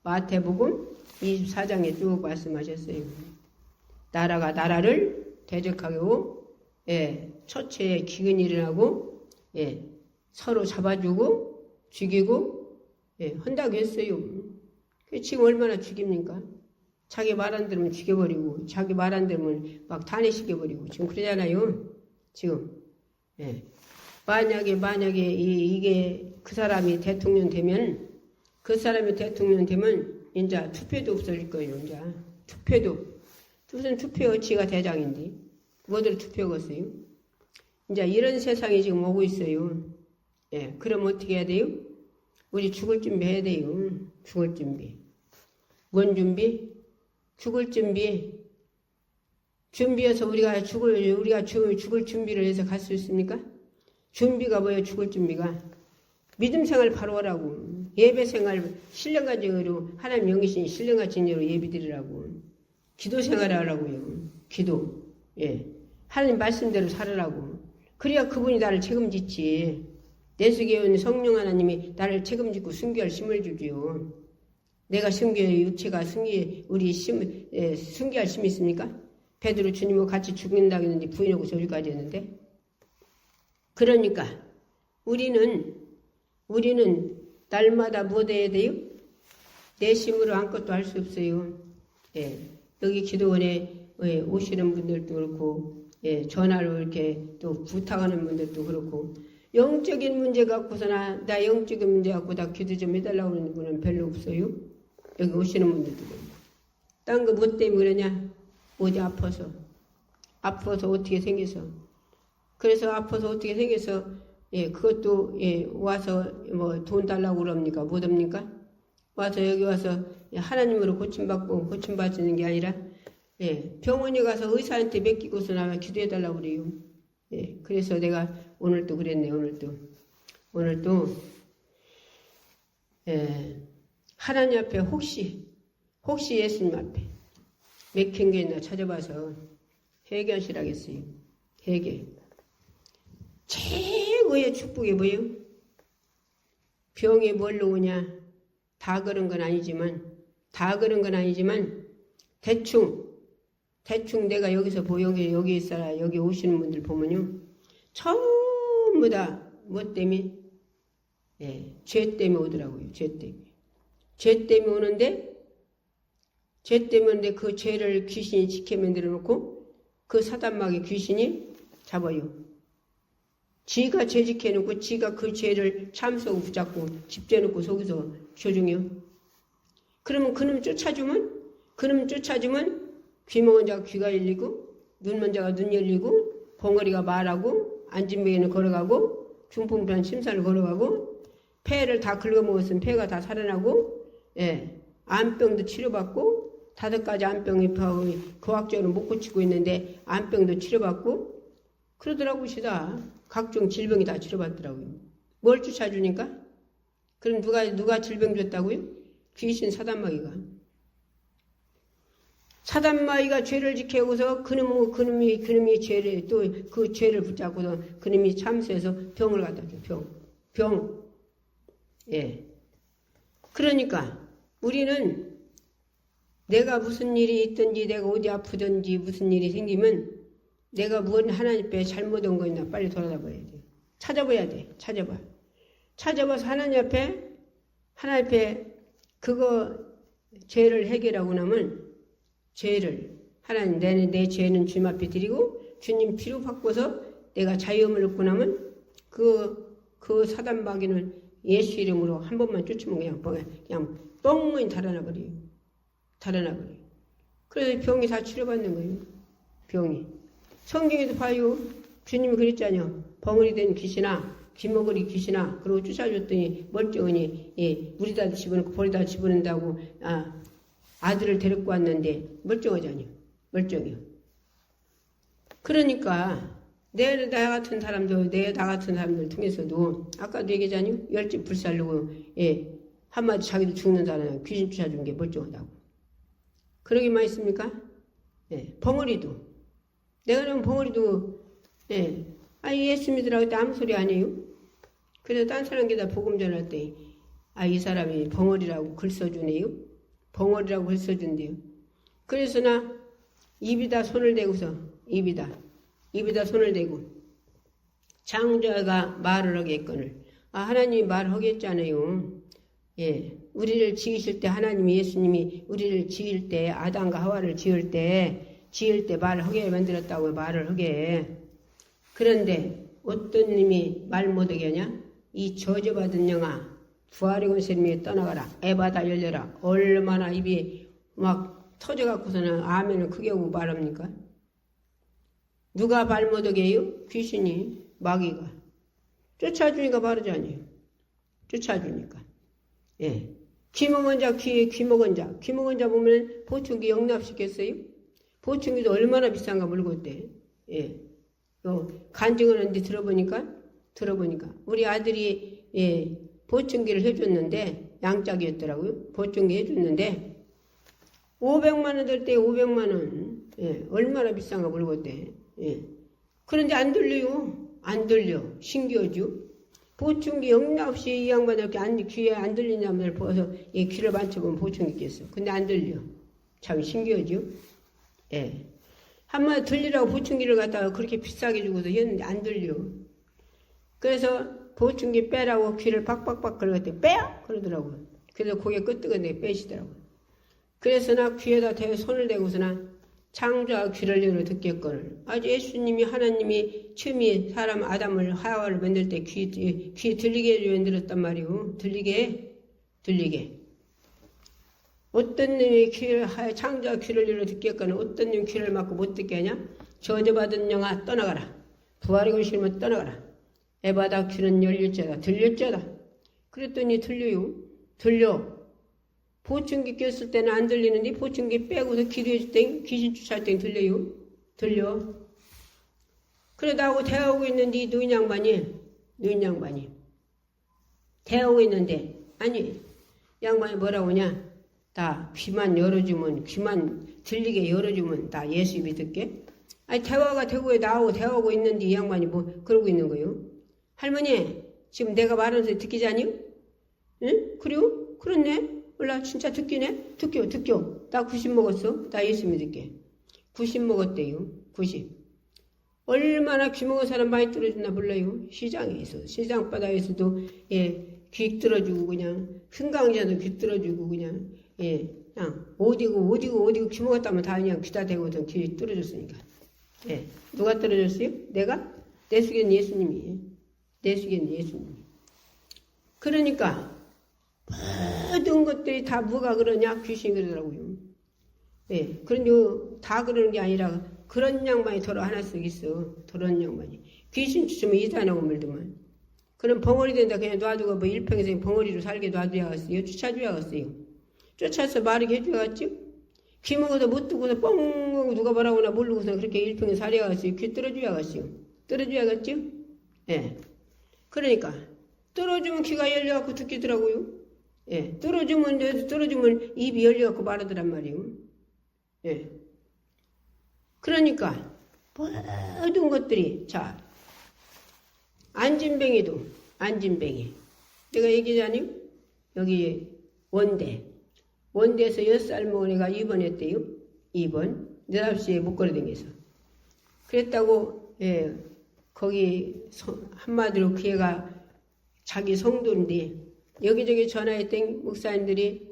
마태복음 24장에 쭉 말씀하셨어요. 나라가 나라를 대적하고 처체에 기근이 일어나고 서로 잡아주고 죽이고 한다고 했어요. 지금 얼마나 죽입니까? 자기 말 안 들으면 죽여버리고 자기 말 안 들으면 막 탄핵시켜버리고 지금 그러잖아요. 지금 만약에 이게 그 사람이 대통령 되면 이제 투표도 없어질 거예요. 이제 투표도 무슨 투표 어치가 대장인데 뭐들 투표겠어요? 이제 이런 세상이 지금 오고 있어요. 그럼 어떻게 해야 돼요? 우리 죽을 준비해야 돼요. 죽을 준비. 뭔 준비? 죽을 준비. 준비해서 우리가 죽을 준비를 해서 갈 수 있습니까? 준비가 뭐예요? 죽을 준비가. 믿음 생활 바로 하라고. 예배 생활 신령가정으로 하나님 영이신 신령가정으로 예배 드리라고. 기도 생활 하라고요. 기도. 하나님 말씀대로 살으라고. 그래야 그분이 나를 책임지지. 내 속에 있는 성령 하나님이 나를 책임지고 순교할 힘을 주지요. 내가 육체가 순교할 힘이 있습니까? 베드로 주님과 같이 죽는다고 했는데 부인하고 저주까지 했는데. 그러니까 우리는 날마다 뭐 해야 돼요? 내 힘으로 아무것도 할 수 없어요. 여기 기도원에 오시는 분들도 그렇고 전화로 이렇게 또 부탁하는 분들도 그렇고 영적인 문제 갖고서나 나 영적인 문제 갖고 나 기도 좀 해달라고 하는 분은 별로 없어요. 여기 오시는 분들도 그렇고. 딴 거 뭐 때문에 그러냐? 어디 아파서 어떻게 생겨서. 그래서 아파서 어떻게 생겨서 그것도 와서 뭐 돈 달라고 그럽니까? 못 합니까? 여기 와서 하나님으로 고침받는 게 아니라 병원에 가서 의사한테 맡기고서 나가 기도해달라고 그래요. 그래서 내가 오늘도 그랬네. 오늘도 하나님 앞에 혹시 예수님 앞에 맥힌 게 있나 찾아봐서 해결하시라겠어요. 해결. 최고의 축복이 뭐예요? 병이 뭘로 오냐? 다 그런 건 아니지만 대충 내가 여기서 여기 있어라 여기 오시는 분들 보면요 전부 다 뭐 때문에 죄 때문에 오더라고요. 죄 때문에. 죄 때문에 오는데 그 죄를 귀신이 지켜 만들어 놓고 그 사단마귀 귀신이 잡아요. 지가 죄 지켜 놓고 지가 그 죄를 참석 붙잡고 집재 놓고 속에서 조종해요. 그러면 그놈 쫓아주면 귀 먹은 자가 귀가 열리고 눈 먼 자가 눈 열리고 벙어리가 말하고 앉은 배에는 걸어가고 중풍병 심사를 걸어가고 폐를 다 긁어먹었으면 폐가 다 살아나고 암병도 치료받고 5가지 암병이 과학적으로 못 고치고 있는데 암병도 치료받고 그러더라고 시다. 각종 질병이 다 치료받더라고요. 뭘 쫓아주니까? 그럼 누가 질병 줬다고요? 귀신 사단마귀가. 사단마귀가 죄를 지켜고서 그놈이 죄를 또 그 죄를 붙잡고서 그놈이 참수해서 병을 갖다 줘. 병. 예. 그러니까 우리는 내가 무슨 일이 있든지 내가 어디 아프든지 무슨 일이 생기면 내가 무슨 하나님 앞에 잘못한 거 있나 빨리 돌아다봐야 돼. 찾아봐야 돼. 찾아봐서 하나님 앞에 그거 죄를 해결하고 나면 죄를 하나님 내 죄는 주님 앞에 드리고 주님 피로 바꿔서 내가 자유함을 얻고 나면 그 사단마귀는 예수 이름으로 한 번만 쫓으면 그냥 뻥문이 달아나 버려요. 그래서 병이 다 치료받는 거예요. 병이. 성경에도 봐요. 주님이 그랬잖아요. 벙어리 된 귀신아, 귀머거리 귀신아, 그러고 쫓아줬더니 멀쩡하니 물에다 집어넣고 볼에다 집어넣는다고 아들을 데리고 왔는데 멀쩡하잖아요. 멀쩡해요. 그러니까 나 같은 사람들 통해서도 아까도 얘기했잖아요. 열집 불살르고 한마디 자기도 죽는 사람 귀신 쫓아준 게 멀쩡하다고. 그러기만 했습니까? 벙어리도 내가 그러면 벙어리도 예수 믿으라고 그때 아무 소리 안 해요. 그래서 딴 사람에다 복음 전할 때 이 사람이 벙어리라고 글 써주네요. 벙어리라고 글 써준대요. 그래서 나 입에다 손을 대고서 입에다 손을 대고 창조가 말을 하겠거늘 하나님이 말을 하겠잖아요. 우리를 지으실 때 하나님이 예수님이 우리를 지을 때 아담과 하와를 지을 때 말을 하게 만들었다고 말을 하게. 그런데 어떤 님이 말 못하게 하냐? 이 저주받은 영아 부활의 권세님이 떠나가라. 에바다 열려라. 얼마나 입이 막 터져갖고서는 아멘을 크게 하고 말합니까? 누가 말 못하게 해요? 귀신이 마귀가. 쫓아주니까 바르잖아요. 쫓아주니까. 귀 먹은 자 보면 보충기 영납시켰어요? 보충기도 얼마나 비싼가 물고 때. 간증하는데 들어보니까 우리 아들이 보충기를 해줬는데 양짝이었더라고요. 보충기 해줬는데 500만 원 들 때 500만 원. 얼마나 비싼가 물고 때. 그런데 안 들려. 신기하죠? 보충기 영락 없이 이 양반들 귀에 안 들리냐면 보아서 귀를 만져보면 보충기 꼈어. 근데 안 들려. 참 신기하죠? 한마디 들리라고 보충기를 갖다가 그렇게 비싸게 주고서 했는데 안 들려. 그래서 보충기 빼라고 귀를 빡빡빡 그러더니 빼요! 그러더라고요. 그래서 고개 끄떡은데 빼시더라고요. 그래서 나 귀에다 손을 대고서나 창조와 귀를 열어 듣겠거늘. 아주 예수님이 하나님이 처음에 사람 아담을 하와를 만들 때 귀 들리게 만들었단 말이오. 들리게. 어떤 놈이 창조와 귀를 열어 듣겠거늘. 어떤 놈이 귀를 막고 못 듣게 하냐? 저주받은 영아 떠나가라. 부활의 권세면 떠나가라. 에바다 귀는 열렸자다. 들렸자다. 그랬더니 들려. 보충기 꼈을 때는 안 들리는데 보충기 빼고서 기도해줄 땐 귀신 쫓아할 땐 들려. 그러다고 대하고 있는데 노인 양반이 대하고 있는데 양반이 뭐라고 하냐? 다 귀만 들리게 열어주면 다 예수 믿을게. 대화가 되고 대화하고 있는데 이 양반이 뭐 그러고 있는 거예요. 할머니 지금 내가 말하는 소리 듣기지 않니요? 응? 그래요? 그렇네. 몰라 진짜 듣기네? 듣겨. 나 90 먹었어. 나 예수 믿을게. 90 먹었대요. 90. 얼마나 귀 먹은 사람 많이 들어주나 몰라요. 시장바닥에서도 귀 들어주고 그냥 승강자도 귀뚫어주고 그냥 예, 그냥 어디고 귀 먹었다면 다 그냥 귀다 대고서 귀 뚫어줬으니까. 예, 누가 뚫어줬어요? 내가? 내수견 예수님이. 내수견 예수님이. 그러니까 모든 것들이 다 뭐가 그러냐? 귀신이 그러더라고요. 예, 그런데 다 그러는 게 아니라 그런 양반이 더러 하나씩 있어. 더러운 양반이. 귀신 추치면 이단하고 물더만. 그럼 벙어리 된다 그냥 놔두고 뭐 일평생 벙어리로 살게 놔둬야겠어요. 쫓아줘야겠어요. 쫓아서 마르게 해줘야겠죠. 귀 먹어서 못 두고서 뻥 하고 누가 뭐라고나 모르고서 그렇게 일평생 살아야겠어요. 귀 뚫어줘야겠어요. 뚫어줘야겠죠. 예. 그러니까 뚫어주면 귀가 열려갖고 듣기더라고요. 예. 뚫어주면 입이 열려갖고 말하더란 말이에요. 예. 그러니까 모든 것들이 자 안진뱅이도 안진뱅이 내가 얘기하자니 여기 원대에서 6살 먹은 애가 입원했대요. 2번 4시에 못 걸어다녀서 그랬다고 예, 거기 한마디로 그 애가 자기 성도인데 여기저기 전화했더니 목사님들이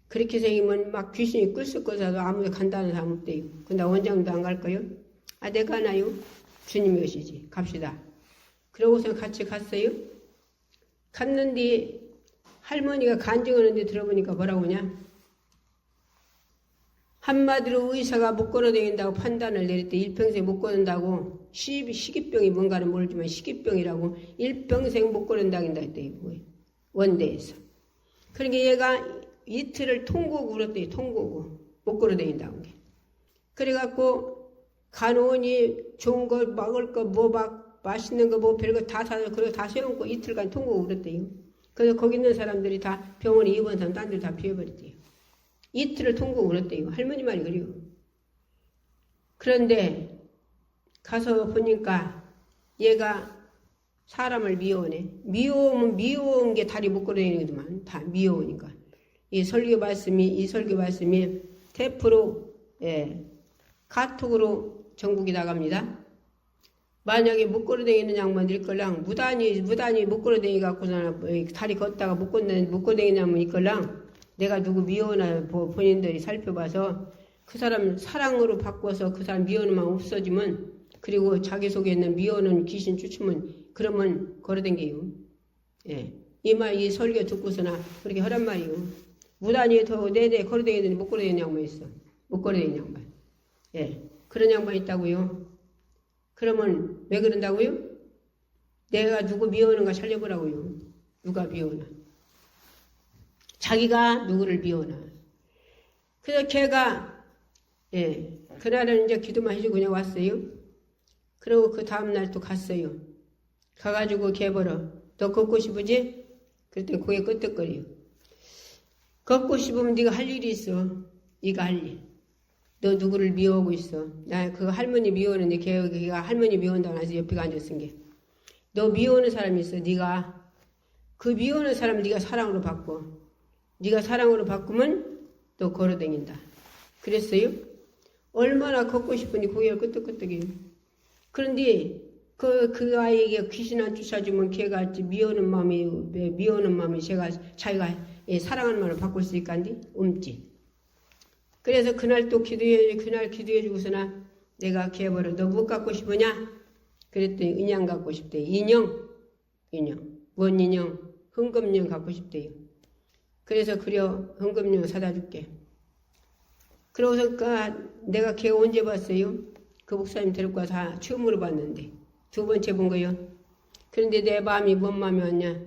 그렇게 생기면 막 귀신이 끌썩거려서 아무도 간다는 사람 없대요. 근데 원장도 안 갈까요? 아 내가 가나요? 주님이 오시지. 갑시다. 그러고서 같이 갔어요. 갔는데 할머니가 간증하는데 들어보니까 뭐라고 하냐? 한마디로 의사가 못 걸어다닌다고 판단을 내렸대. 일평생 못 걸은다고. 식이병이 뭔가는 모르지만 식이병이라고 일평생 못 걸은다긴다 했대. 원대에서. 그러니까 얘가 이틀을 통곡 울었대. 통곡. 못 걸어다닌다고. 그래갖고 간호원이 좋은 거 먹을 거 뭐 막 맛있는 거 뭐 별거 다 사서 그거 다 세워놓고 이틀간 통곡 울었대요. 그래서 거기 있는 사람들이 다 병원에 입원 사람 딴 데 다 비워버렸대요. 이틀을 통곡 울었대요. 할머니 말이 그래요. 그런데 가서 보니까 얘가 사람을 미워하네. 미워온 게 다리 못 걸어다니는구만. 다 미워오니까. 이 설교 말씀이 테프로 예, 카톡으로 전국이 나갑니다. 만약에 못 걸어다니는 양반들 있걸랑 무단히 못 걸어다니 갖고서 다리 걷다가 못 걸어다니는 양반 있걸랑 내가 누구 미워나 본인들이 살펴봐서 그 사람 사랑으로 바꿔서 그 사람 미워는 마음 없어지면 그리고 자기 속에 있는 미워는 귀신 쫓으면 그러면 걸어다녀요. 예. 이 설교 듣고서나 그렇게 하란 말이요. 무단히 더 내내 걸어다니더니 못 걸어다니는 양반 있어. 못 걸어다니는 양반. 예. 그런 양반 있다고요. 그러면 왜 그런다고요? 내가 누구 미워하는가 살려보라고요. 누가 미워나. 자기가 누구를 미워나. 그래서 걔가 예, 그날은 이제 기도만 해주고 그냥 왔어요. 그리고 그 다음날 또 갔어요. 가가지고 걔 보러 너 걷고 싶으지? 그랬더니 고개 끄덕거려요. 걷고 싶으면 네가 할 일이 있어. 네가 할 일. 너 누구를 미워하고 있어. 나 그 할머니 미워하는데 걔가 할머니 미워한다고 해서 옆에 앉았은 게. 너 미워하는 사람이 있어. 네가 그 미워하는 사람을 네가 사랑으로 바꿔. 네가 사랑으로 바꾸면 너 걸어다닌다. 그랬어요? 얼마나 걷고 싶으니 고개를 끄덕끄덕해요. 그런데 그 아이에게 귀신 안 쫓아주면 걔가 미워하는 마음이 자기가 사랑하는 마음을 바꿀 수 있간디? 없지. 그래서 그날 또 기도해주고서나 내가 걔버려 너 뭐 갖고 싶으냐? 그랬더니 인형 갖고 싶대. 인형. 뭔 인형? 흥금인형 갖고 싶대요. 그래서 그려 흥금인형 사다 줄게. 그러고서 내가 걔 언제 봤어요? 그 목사님 데리고 와서 처음으로 봤는데 2번째 본 거요. 그런데 내 마음이 뭔 마음이 왔냐?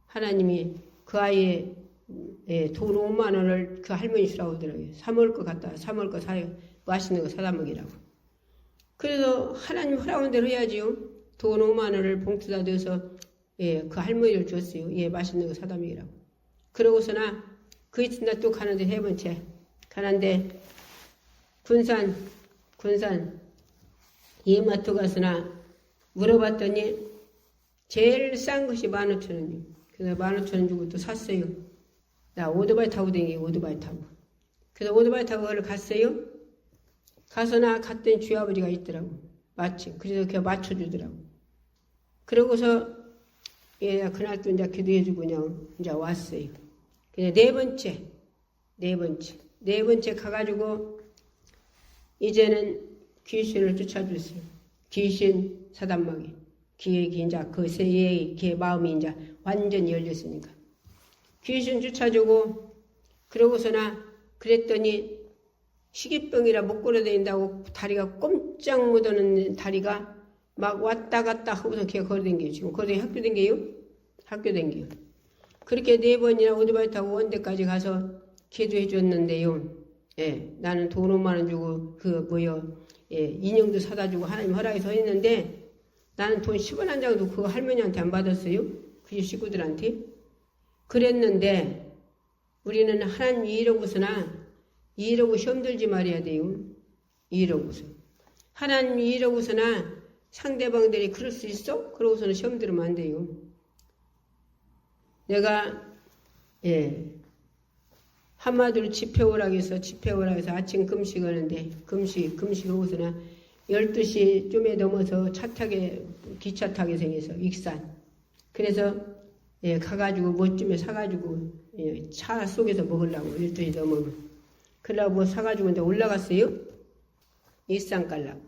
하나님이 그 아이의 돈 5만 원을 그 할머니 주라고 하더라고요. 사 먹을 거 사요. 맛있는 거 사다 먹이라고. 그래서 하나님 허락한 대로 해야지요. 돈 5만 원을 봉투에다 넣어서 그 할머니를 줬어요. 맛있는 거 사다 먹이라고. 그러고서나 그 이튿날 또 가는데 3번째 가는데 군산 이마트 가서나 물어봤더니 제일 싼 것이 15,000원이요. 그래서 15,000원 주고 또 샀어요. 나 오토바이 타고 다니고 오토바이 타고. 그래서 오토바이 타고 그걸 갔어요. 가서나 갔더니 주의 아버지가 있더라고. 마침. 그래서 걔 맞춰주더라고. 그러고서 그날 또 이제 기도해주고 그냥 이제 왔어요. 그냥 네 번째 가가지고 이제는 귀신을 쫓아줬어요. 귀신 사단마귀. 귀의 인자 그 새의 귀의 마음이 인자 완전히 열렸으니까. 귀신 쫓아주고 그러고서나 그랬더니 희귀병이라 못 걸어다닌다고 다리가 꼼짝 못하는 다리가 막 왔다 갔다 하고서 걔가 걸어다녀요. 지금 걸어다니 학교 댕겨요? 학교 댕겨요. 그렇게 4번이나 오토바이 타고 원대까지 가서 기도해 줬는데요. 예, 나는 돈 5만원 주고 인형도 사다 주고 하나님 허락이 서 있는데 나는 돈 10원 한 장도 그 할머니한테 안 받았어요. 그 식구들한테. 그랬는데 우리는 하나님 이러고 시험 들지 말아야 돼요. 이러고서. 하나님 이러고서나 상대방들이 그럴 수 있어? 그러고서는 시험 들으면 안 돼요. 내가 한마디로 집회오라고 해서 아침 금식하는데 금식하고서나 12시 쯤에 넘어서 기차 타게 생겨서 익산. 그래서 가가지고 뭐쯤에 사가지고 차 속에서 먹으려고 12시 넘으면. 그러려고 뭐 사가지고 이제 올라갔어요. 익산 가려고.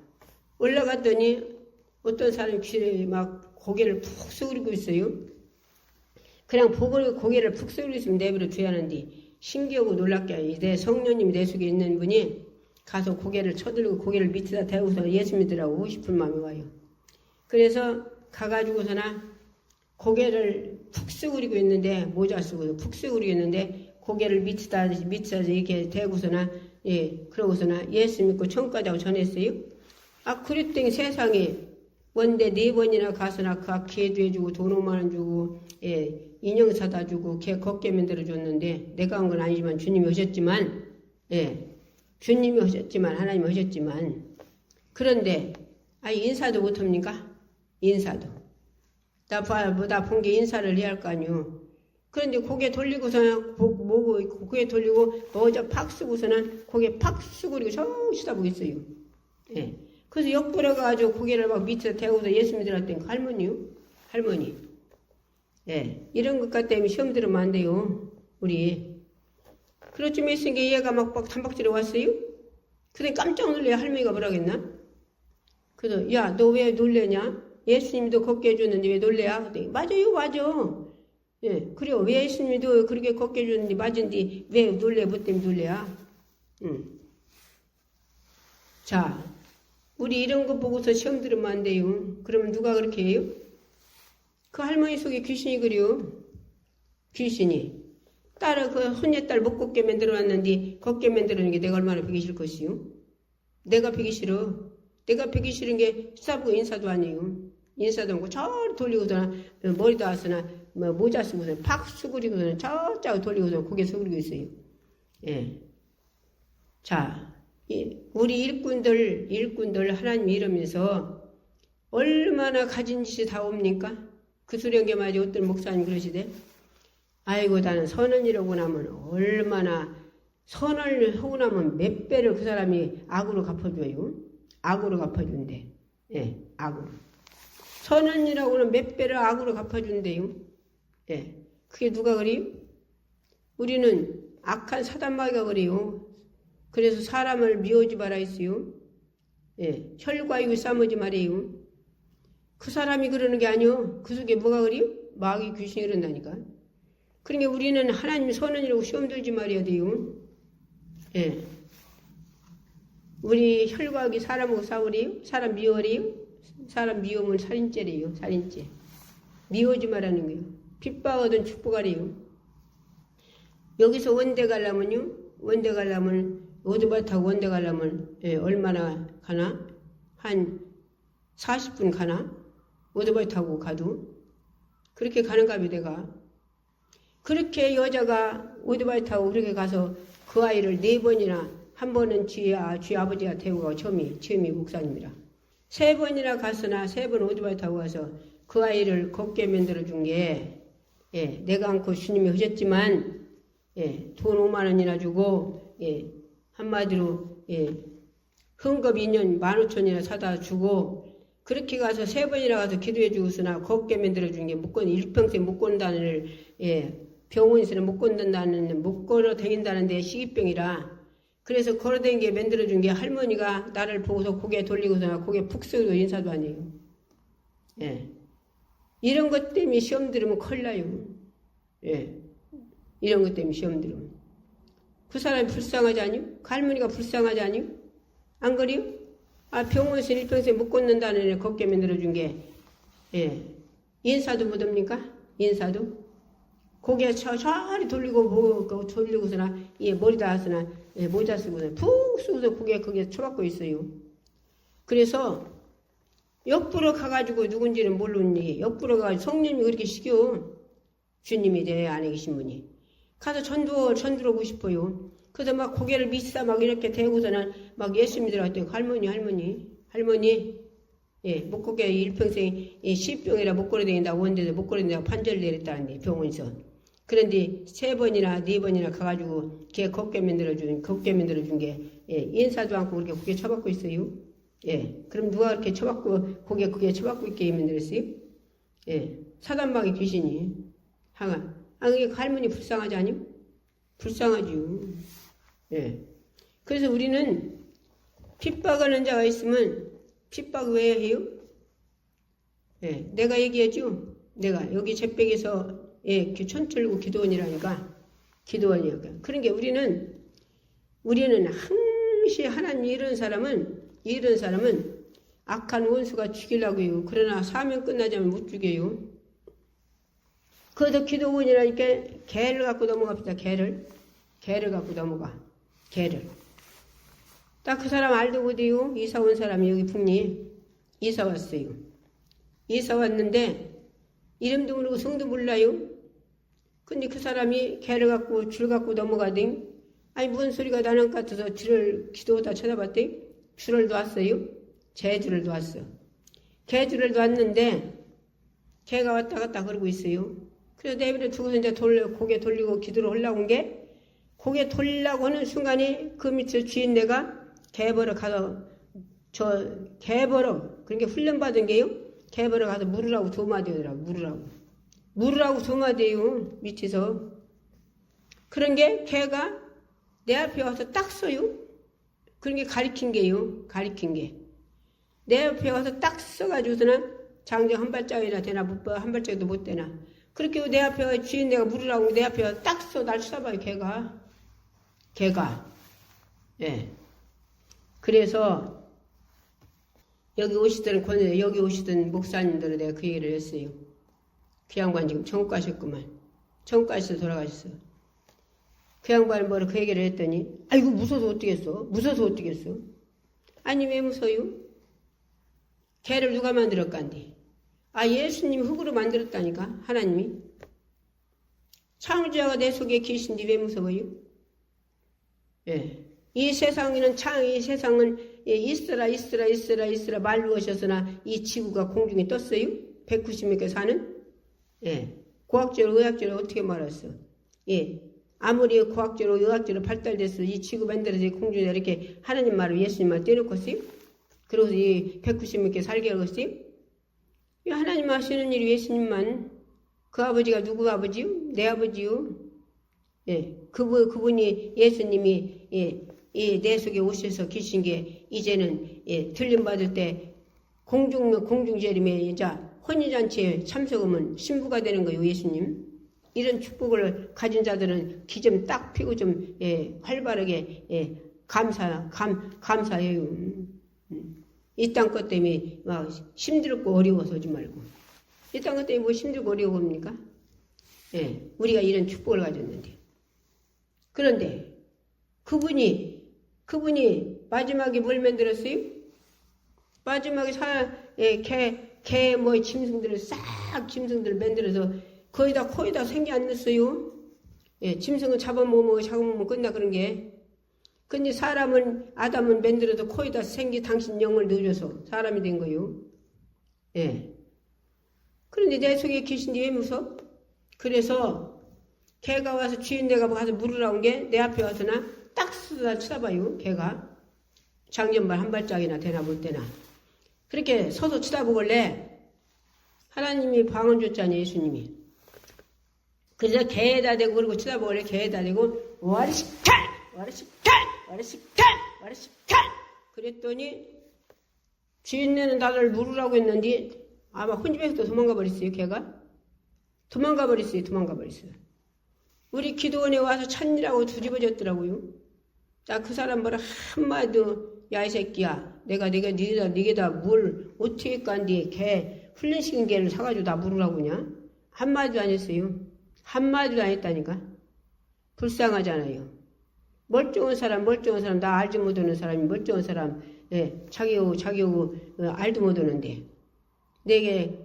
올라갔더니 어떤 사람이 길에 막 고개를 푹 숙이고 있어요. 그냥 고개를 푹 숙이고 있으면 내버려 둬야 하는데 신기하고 놀랍게 내 성령님이 내 속에 있는 분이 가서 고개를 쳐들고 고개를 밑에다 대고서 예수 믿으라고 싶은 마음이 와요. 그래서 가가지고서나 고개를 푹 숙이고 있는데 모자 쓰고 푹 숙이고 있는데 고개를 밑에다 이렇게 대고서나 그러고서나 예수 믿고 천국 가자고 전했어요. 그랬더니 세상에 원대 4번이나 가서나 그 기회도 해주고 돈 5만원 주고 인형 사다 주고 걔 걷게 만들어 줬는데 내가 한 건 아니지만 주님이 하셨지만 하나님이 하셨지만 그런데 인사도 못합니까? 인사도 나 본 게 인사를 해야 할 거 아니요. 그런데 고개 돌리고서는 고개 돌리고 모자 팍 쓰고서는 고개 팍 쓰고리고 저 쳐다보고 있어요. 그래서 역부려가지고 고개를 막 밑에 대고서 예수 믿으라더니 할머니. 이런 것과 때문에 시험 들으면 안 돼요. 우리. 그렇쯤 있으니까 얘가 막 단박질에 왔어요. 그래 깜짝 놀래. 할머니가 뭐라겠나? 그래서 야, 너 왜 놀래냐? 예수님도 걷게 해줬는데 왜 놀래야? 그랬더니 맞아요. 그래요. 왜 예수님도 그렇게 걷게 해줬는데 맞은데 왜 놀래? 뭐 때문에 놀래야? 자, 우리 이런 거 보고서 시험 들으면 안 돼요. 그러면 누가 그렇게 해요? 그 할머니 속에 귀신이 그래요. 귀신이. 딸을 그 손녀딸 못 걷게 만들어놨는데 걷게 만들어놓은 게 내가 얼마나 보기 싫을 것이요. 내가 보기 싫어. 내가 보기 싫은 게 싸보고 인사도 아니에요. 인사도 않고 저리 돌리고서나 머리도 와서나 모자 쓰고서 팍 수그리고서는 저짝 돌리고서 고개 숙이고 있어요. 자, 우리 일꾼들 하나님 이러면서 얼마나 가진 짓이 다 옵니까? 그 수령계 맞이 어떤 목사님 그러시대? 아이고 나는 선언이라고 나면 얼마나 선을 하고 나면 몇 배를 그 사람이 악으로 갚아줘요. 악으로 갚아준대. 악으로. 선언이라고는 몇 배를 악으로 갚아준대요. 그게 누가 그래요? 우리는 악한 사단마귀가 그래요. 그래서 사람을 미워하지 말아 있어요. 혈과이고 싸우지 말아요. 그 사람이 그러는 게 아니요. 그 속에 뭐가 그래요? 마귀 귀신이 그런다니까. 그러니까 우리는 하나님 선언이라고 시험 들지 말아야 돼요. 우리 혈과이 사람하고 싸우래요? 사람 미워래요? 사람 미우면 살인죄래요. 살인죄. 미워하지 말라는 거예요. 핍박하든 축복하래요. 여기서 원대 가려면 오토바이 타고 원대 가려면 얼마나 가나? 한 40분 가나? 오토바이 타고 가도. 그렇게 가는가 봐 내가. 그렇게 여자가 오토바이 타고 그렇게 가서 그 아이를 4번이나 한 번은 쥐 아버지가 태우고 가고 처음이 목사님이라. 3번이나 갔으나 3번 오토바이 타고 가서 그 아이를 걷게 만들어준 게 내가 않고 주님이 하셨지만 돈 5만원이나 주고 한마디로 흥급 인연 15,000원이나 사다 주고 그렇게 가서 3번이나 가서 기도해 주고서나 걷게 만들어준 게 일평생 못 건다는 병원에서는 못 걸어 다닌다는데 시기병이라. 그래서 걸어 다니는 게 만들어준 게 할머니가 나를 보고서 고개 돌리고서 고개 푹 숙이고 인사도 아니에요. 예. 이런 것 때문에 시험 들으면 큰일 나요. 예. 이런 것 때문에 시험 들으면. 그 사람이 불쌍하지 않요? 그 할머니가 불쌍하지 않요? 안 그래요? 아, 병원에서 일평생 못 걷는다는 애 걷게 만들어준 게, 예. 인사도 못합니까? 인사도? 고개 저리 돌리고서나, 예, 머리다 하서나, 예, 모자 쓰고서 푹 쓰고서 고개 거기에 쳐박고 있어요. 그래서, 옆으로 가가지고 누군지는 모르니, 옆으로 가가지고 성님이 그렇게 시켜. 주님이 내 안에 계신 분이. 가서 전두르고 싶어요. 그래서 막 고개를 미싸 막 이렇게 대고서는 막 예수 믿으라고 했더니 할머니, 예, 못 걷게 일평생 시병이라 못 걸어 다닌다고 원대에서 못 걸어 다닌다고 판결을 내렸다는데 병원에서. 그런데 3번이나 4번이나 가가지고 걔 걷게 만들어준 게, 예, 인사도 않고 그렇게 고개 쳐박고 있어요. 예, 그럼 누가 그렇게 쳐박고, 고개 쳐박고 있게 만들었어요? 예, 사단마귀 귀신이. 그게 할머니 불쌍하지 않요? 불쌍하지요. 예. 그래서 우리는 핍박하는 자가 있으면 핍박 왜 해요? 예, 내가 얘기하죠? 내가 여기 제백에서 예, 천철고 기도원이라니까. 그런 게 우리는 항시 하나님 이런 사람은 악한 원수가 죽이려고 해요. 그러나 사명 끝나자면 못 죽여요. 그래서 기도원이라니까 개를 갖고 넘어갑시다. 개를 갖고 넘어가. 개를. 딱 그 사람 알도 못해요. 이사 온 사람이 여기 북리 이사 왔어요. 이사 왔는데 이름도 모르고 성도 몰라요. 근데 그 사람이 개를 갖고 줄 갖고 넘어가더니 아니 무슨 소리가 나는 것 같아서 줄을 기도하다 쳐다봤더니 줄을 놨어요. 제 줄을 놨어. 개 줄을 놨는데 개가 왔다 갔다 그러고 있어요. 그래서 내버려 두고서 이제 고개 돌리고 기도를 하려고 한 게 고개 돌리려고 하는 순간에 그 밑에 주인네가 개버러 가서 그러니까 훈련받은 게요. 개버러 가서 물으라고 2마디 하더라고. 물으라고 2마디예요. 밑에서. 그런 게 개가 내 앞에 와서 딱 서요. 그런 게 가리킨 게요. 내 앞에 와서 딱 서가지고서는 장정 한 발짝이나 되나 한 발짝도 못 되나. 그렇게 내 앞에 주인네가 물으라고 내 앞에 와서 딱 서 날 쳐다봐요. 개가. 예. 그래서 여기 오시던 목사님들은 내가 그 얘기를 했어요. 그 양반 지금 천국 가셨구만. 천국 가셔서 돌아가셨어. 그 양반은 뭐라 그 얘기를 했더니 아이고 무서워서 어떻겠어? 아니 왜 무서워요? 개를 누가 만들었간디? 아 예수님이 흙으로 만들었다니까 하나님이. 창조자가 내 속에 계신데 왜 무서워요? 예. 이 세상은 있으라 말로 하셨으나 이 지구가 공중에 떴어요? 190명 사는? 예. 과학적으로 의학적으로 어떻게 말했어? 예. 아무리 과학적으로 의학적으로 발달돼서 이 지구 만들어서 공중에 이렇게 하나님 말을 예수님 말 떼놓겠어요? 그러고서 이 190명 살게 하겠어요? 이 하나님 하시는 일이 예수님만. 그 아버지가 누구 아버지요? 내 아버지요. 예. 그분이 예수님이 내 속에 오셔서 계신 게 이제는 들림 받을 때 공중재림에 이제 혼인잔치에 참석하면 신부가 되는 거예요. 예수님. 이런 축복을 가진 자들은 기 좀 딱 피고 좀 활발하게 감사해요. 이 땅 것 때문에 막 힘들고 어려워서 하지 말고. 이 땅 것 때문에 뭐 힘들고 어려워합니까? 예, 우리가 이런 축복을 가졌는데. 그런데 그분이 마지막에 뭘 만들었어요? 마지막에 짐승들을 만들어서 거의 다 생기 안 났어요. 예, 짐승은 잡아먹으면 끝나 그런 게. 근데 아담은 만들어도 거의 다 생기 당신 영을 넣어줘서 사람이 된 거요. 예. 그런데 내 속에 계신데 왜 무서워? 그래서 개가 와서 주인네가 가서 물으라고 한 게 내 앞에 와서나 딱 쳐다봐요. 개가. 장전발 한 발짝이나 되나 볼 때나. 그렇게 서서 쳐다보길래 하나님이 방언 줬잖아요. 예수님이. 그래서 개에다 대고 그러고 쳐다보래. 개에다 대고 와르시칸 와르시칸 와르시칸 와르시칸 그랬더니 주인네는 나를 물으라고 했는데 아마 혼집에서 도망가 버렸어요. 개가 도망가 버렸어요. 우리 기도원에 와서 찾느라고 뒤집어졌더라고요. 나 그 사람 뭐라 한마디도 야 이 새끼야 내가 니게다 뭘 어떻게 깐디 개 훈련시킨 개를 사가지고 나 물으라고 그냐 한마디도 안 했어요. 한마디도 안 했다니까. 불쌍하잖아요. 멀쩡한 사람 나 알지 못하는 사람이 멀쩡한 사람 자기하고 알도 못하는데 내게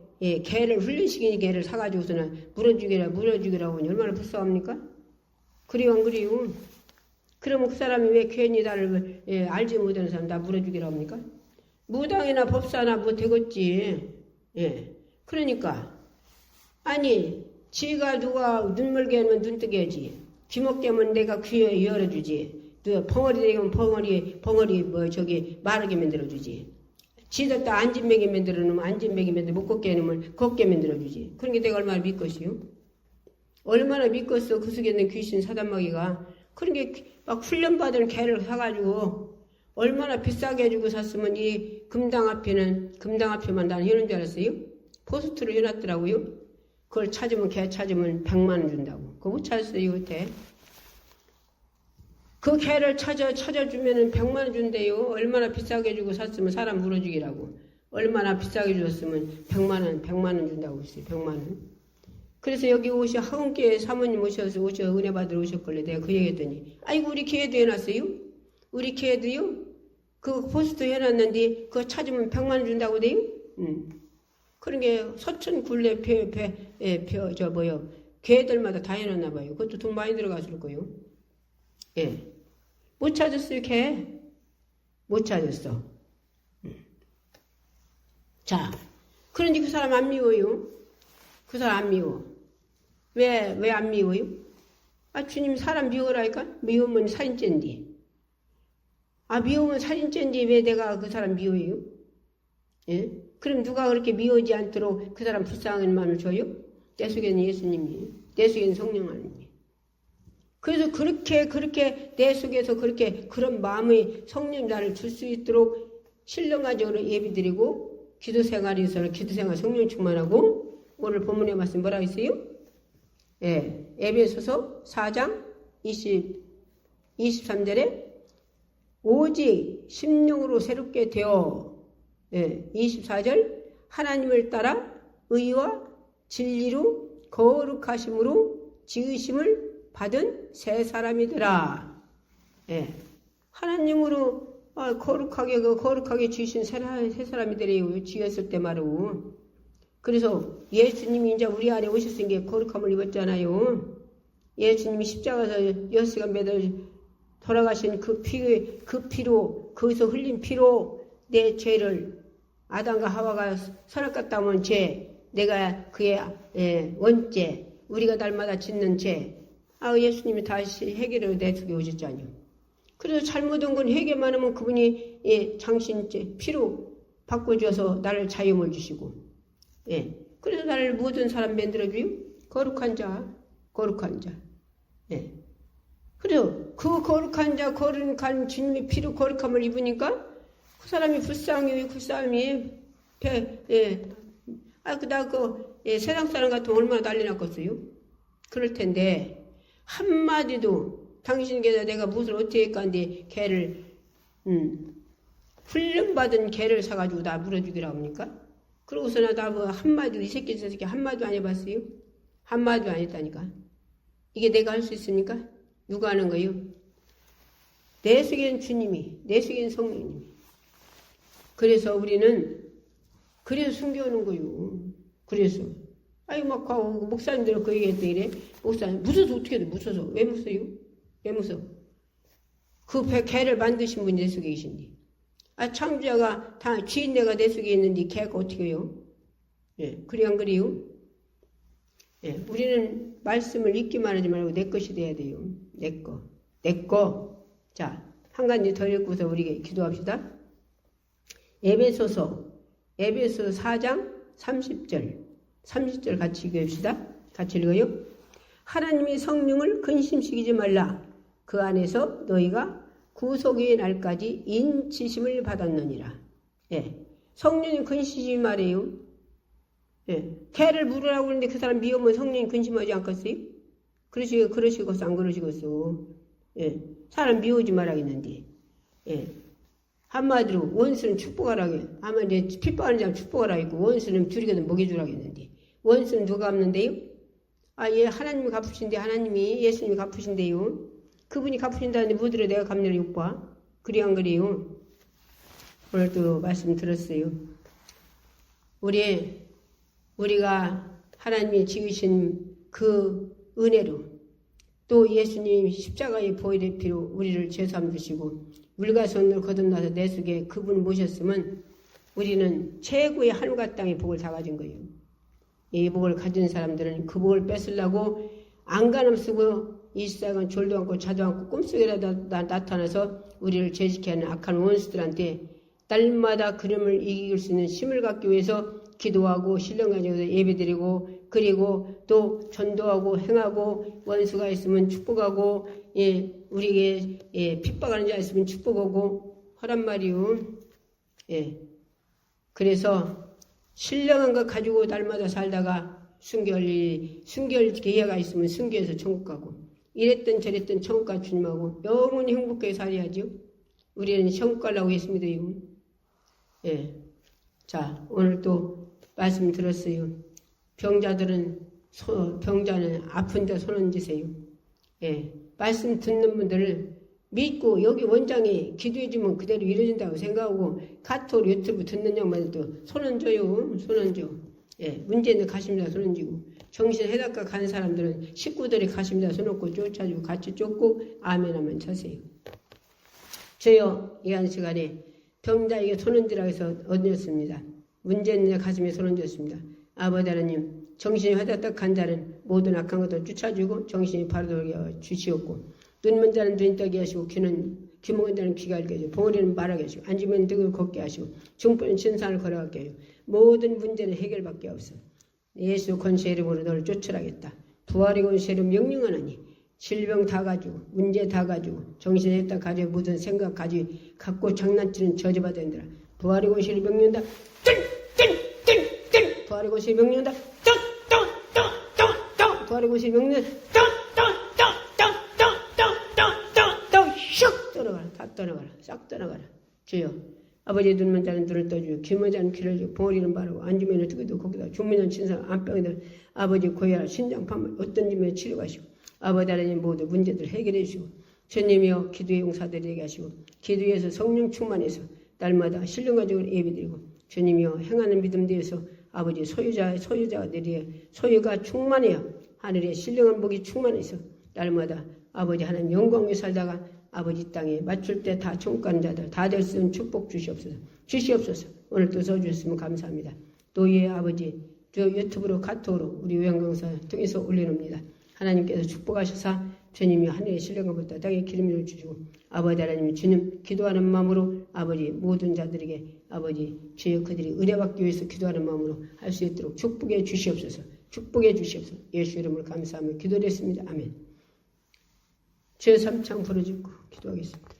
개를 훈련시킨 개를 사가지고서는 물어주기라고 하니 얼마나 불쌍합니까? 그래요 안 그래요? 그러면 그 사람이 왜 괜히 나를 알지 못하는 사람 나 물어주기라고 합니까? 무당이나 법사나 뭐 되겠지. 그러니까 아니 지가 누가 눈 멀게 하면 눈 뜨게 하지. 귀 먹게 하면 내가 귀 열어주지. 벙어리 되면 벙어리 뭐 저기 마르게 만들어주지. 지졌다 안진맥이 만들어 놓으면 안진맥이 만들어 못 걷게 해놓으면 걷게 만들어주지. 그런 게 내가 얼마나 믿겠어요? 얼마나 믿겠어. 그 속에 있는 귀신 사단마귀가. 그런 게 막 훈련받은 개를 사가지고 얼마나 비싸게 해주고 샀으면 이 금당 앞에만 나는 해놓은 줄 알았어요? 포스트를 해놨더라고요. 그걸 개 찾으면 100만 원 준다고. 그거 못 찾았어요, 그때. 그 개를 찾아주면은 100만 원 준대요. 얼마나 비싸게 주고 샀으면 사람 물어주기라고. 얼마나 비싸게 줬으면 100만 원 준다고 했어요. 100만 원. 그래서 여기 하은교회 사모님 오셔서 은혜 받으러 오셨길래 내가 그 얘기했더니 아이고 우리 교회도 해놨어요? 우리 교회도요? 그 포스트 해놨는데 그거 찾으면 100만 원 준다고 돼요? 그런 게 서천 굴레 교회들마다 다 해놨나 봐요. 그것도 돈 많이 들어갔을 거요. 못 찾았어요, 걔. 못 찾았어. 자, 그런데 그 사람 안 미워요. 그 사람 안 미워. 왜 안 미워요? 아, 주님 사람 미워라니까? 미우면 살인죄인데. 아, 미우면 살인죄인데 왜 내가 그 사람 미워요? 그럼 누가 그렇게 미워지 않도록 그 사람 불쌍한 마음을 줘요? 내 속에는 예수님이, 내 속에는 성령 하나님이. 그래서 그렇게 내 속에서 그런 마음의 성령 나를 줄 수 있도록 신령가적으로 예비드리고 기도생활에서는 기도생활 성령 충만하고 오늘 본문에 말씀 뭐라고 있어요? 에베소서 4장 23절에 오직 심령으로 새롭게 되어 24절 하나님을 따라 의와 진리로 거룩하심으로 지으심을 받은 새 사람이더라. 하나님으로 거룩하게 지으신 새 사람이더래요. 지었을 때 말로. 그래서 예수님이 이제 우리 안에 오셨으니까 거룩함을 입었잖아요. 예수님이 십자가에서 6시간 매달 돌아가신 그 피로 거기서 흘린 피로 내 죄를 아담과 하와가 선악갔다면 죄 내가 그의 원죄 우리가 날마다 짓는 죄 예수님이 다시 해결을 내 속에 오셨잖아요. 그래서 잘못한 건 회개만 하면 그분이 당신 피로 바꿔줘서 나를 자유를 주시고 그래서 나를 모든 사람 만들어줘요. 거룩한 자. 그래서 그 거룩한 주님의 피로 거룩함을 입으니까 그 사람이 불쌍해요. 그 사람이 세상 사람 같으면 얼마나 난리 났겠어요. 그럴 텐데 한마디도 당신께서 내가 무엇을 어떻게 할까는데 개를 훈련받은 개를 사가지고 나 물어주기라고 합니까? 그러고서 나 뭐 한마디도 이 새끼 저 새끼 한마디도 안 해봤어요? 한마디도 안 했다니까. 이게 내가 할 수 있습니까? 누가 하는 거예요? 내 속에는 주님이, 내 속에는 성령님이. 그래서 우리는 그래서 숨겨오는 거요. 그래서 막 목사님들 그 얘기했더니 이래. 목사님 무서워서 어떻게 돼? 무서워서 왜 무서워요? 왜 무서워? 그 개를 만드신 분이 내 속에 계신데. 창조자가 다 주인내가 내 속에 있는데 개가 어떻게 해요? 그래 안 그래요? 우리는 말씀을 읽기만 하지 말고 내 것이 돼야 돼요. 내 거. 자, 한 가지 더 읽고서 우리 기도합시다. 에베소서 4장 30절 같이 읽읍시다. 같이 읽어요. 하나님의 성령을 근심시키지 말라. 그 안에서 너희가 구속의 날까지 인치심을 받았느니라. 예. 성령님 근심하지 말아요. 예. 개를 물으라고 하는데 그 사람 미우면 성령님 근심하지 않겠어요? 그러시겠어, 안 그러시겠어. 예. 사람 미우지 말아야겠는데. 예. 한마디로 원수는 축복하라게. 아마 이제 핍박하는 사람 축복하라 했고, 원수는 줄이거든 먹여주라겠는데. 원수는 누가 갚는데요? 아, 예, 하나님이 갚으신데, 하나님이, 예수님이 갚으신데요. 그분이 갚으신다는데 뭐들어 내가 갚느라 욕봐? 그리 안 그래요? 오늘 또 말씀 들었어요. 우리가 하나님이 지으신 그 은혜로 또 예수님 십자가의 보혈의 피로 우리를 죄사함 주시고 물과 손을 거듭나서 내 속에 그분 모셨으면 우리는 최고의 하늘과 땅의 복을 다 가진 거예요. 이 복을 가진 사람들은 그 복을 뺏으려고 안간힘 쓰고 이 세상은 졸도 않고 자도 않고 꿈속에라도 나타나서 우리를 죄짓게 하는 악한 원수들한테 날마다 그름을 이길 수 있는 힘을 갖기 위해서 기도하고 신령 가지고 예배드리고 그리고 또 전도하고 행하고 원수가 있으면 축복하고 우리에게 핍박하는 자 있으면 축복하고 하란 말이요. 그래서 신령한 것 가지고 날마다 살다가 순결 계획가 있으면 순교해서 천국 가고 이랬던 저랬던 천국 가 주님하고 영원히 행복하게 살아야죠. 우리는 천국 가려고 했습니다. 자, 오늘 또 말씀 들었어요. 병자는 아픈 데 손 얹으세요. 말씀 듣는 분들을 믿고 여기 원장이 기도해주면 그대로 이루어진다고 생각하고 카톡 유튜브 듣는 양반들도 손 얹어요. 손 얹어. 문제는 가십니다. 손 얹고 정신 해답가 가는 사람들은 식구들이 가십니다. 손 얹고 쫓아주고 같이 쫓고 아멘 하면 차세요. 저요 이 한 시간에 병자에게 손 얹으라고 해서 얹었습니다. 문제 있는 가슴에 손 얹었습니다. 아버지 하나님 정신이 해답가 간 자는 모든 악한 것도 쫓아주고 정신이 바로 돌게 주시옵고 눈먼 자는 눈이 떠게 하시고 귀 먹은 자는 귀가 알게 하시고 봉우리는 말하게 하시고 앉으면 득을 걷게 하시고 중보는 진산을 걸어가게 하시고 모든 문제는 해결받게 하옵소서. 예수 권세 이름으로 너를 쫓으라겠다. 부활의 권세 이름 명령하나니 질병 다 가지고 문제 다 가지고 정신에 했다 가지고 모든 생각 갖고 장난치는 저주받아들라. 부활의 권세 이름 명령한다. 부활의 권세 이름 명령한다. 부활의 권세 이름 명령한다. 떠나가라. 싹 떠나가라. 주여 아버지 눈먼 자는 눈을 떠주고 귀먼 자는 귀를 주고 봉우리는 바르고 앉으면 뜨기도 거기다 중민한 친상 안병이들 아버지 고혈압 신장 파물 어떤 짐에 치료하시고 아버지 하나님 모두 문제들 해결해 주시고 주님이여 기도의 용사들에게 하시고 기도에서 성령 충만해서 날마다 신령 가지고 예배드리고 주님이여 행하는 믿음 뒤에서 아버지 소유자들이 소유가 충만해요. 하늘에 신령한 복이 충만해서 날마다 아버지 하나님 영광에 살다가 아버지 땅에 맞출 때 다 천국 가는 자들 다 될 수 있는 축복 주시옵소서. 오늘 또 써주셨으면 감사합니다. 또 예 아버지 저 유튜브로 카톡으로 우리 요양강사 통해서 올려놓습니다. 하나님께서 축복하셔서 주님이 하늘의 신령함부터 땅에 기름을 주시고 아버지 하나님 주님 기도하는 마음으로 아버지 모든 자들에게 아버지 주여 그들이 은혜받기 위해서 기도하는 마음으로 할 수 있도록 축복해 주시옵소서. 예수 이름으로 감사하며 기도했습니다. 아멘. 제 3창 부르짖고 기도하겠습니다.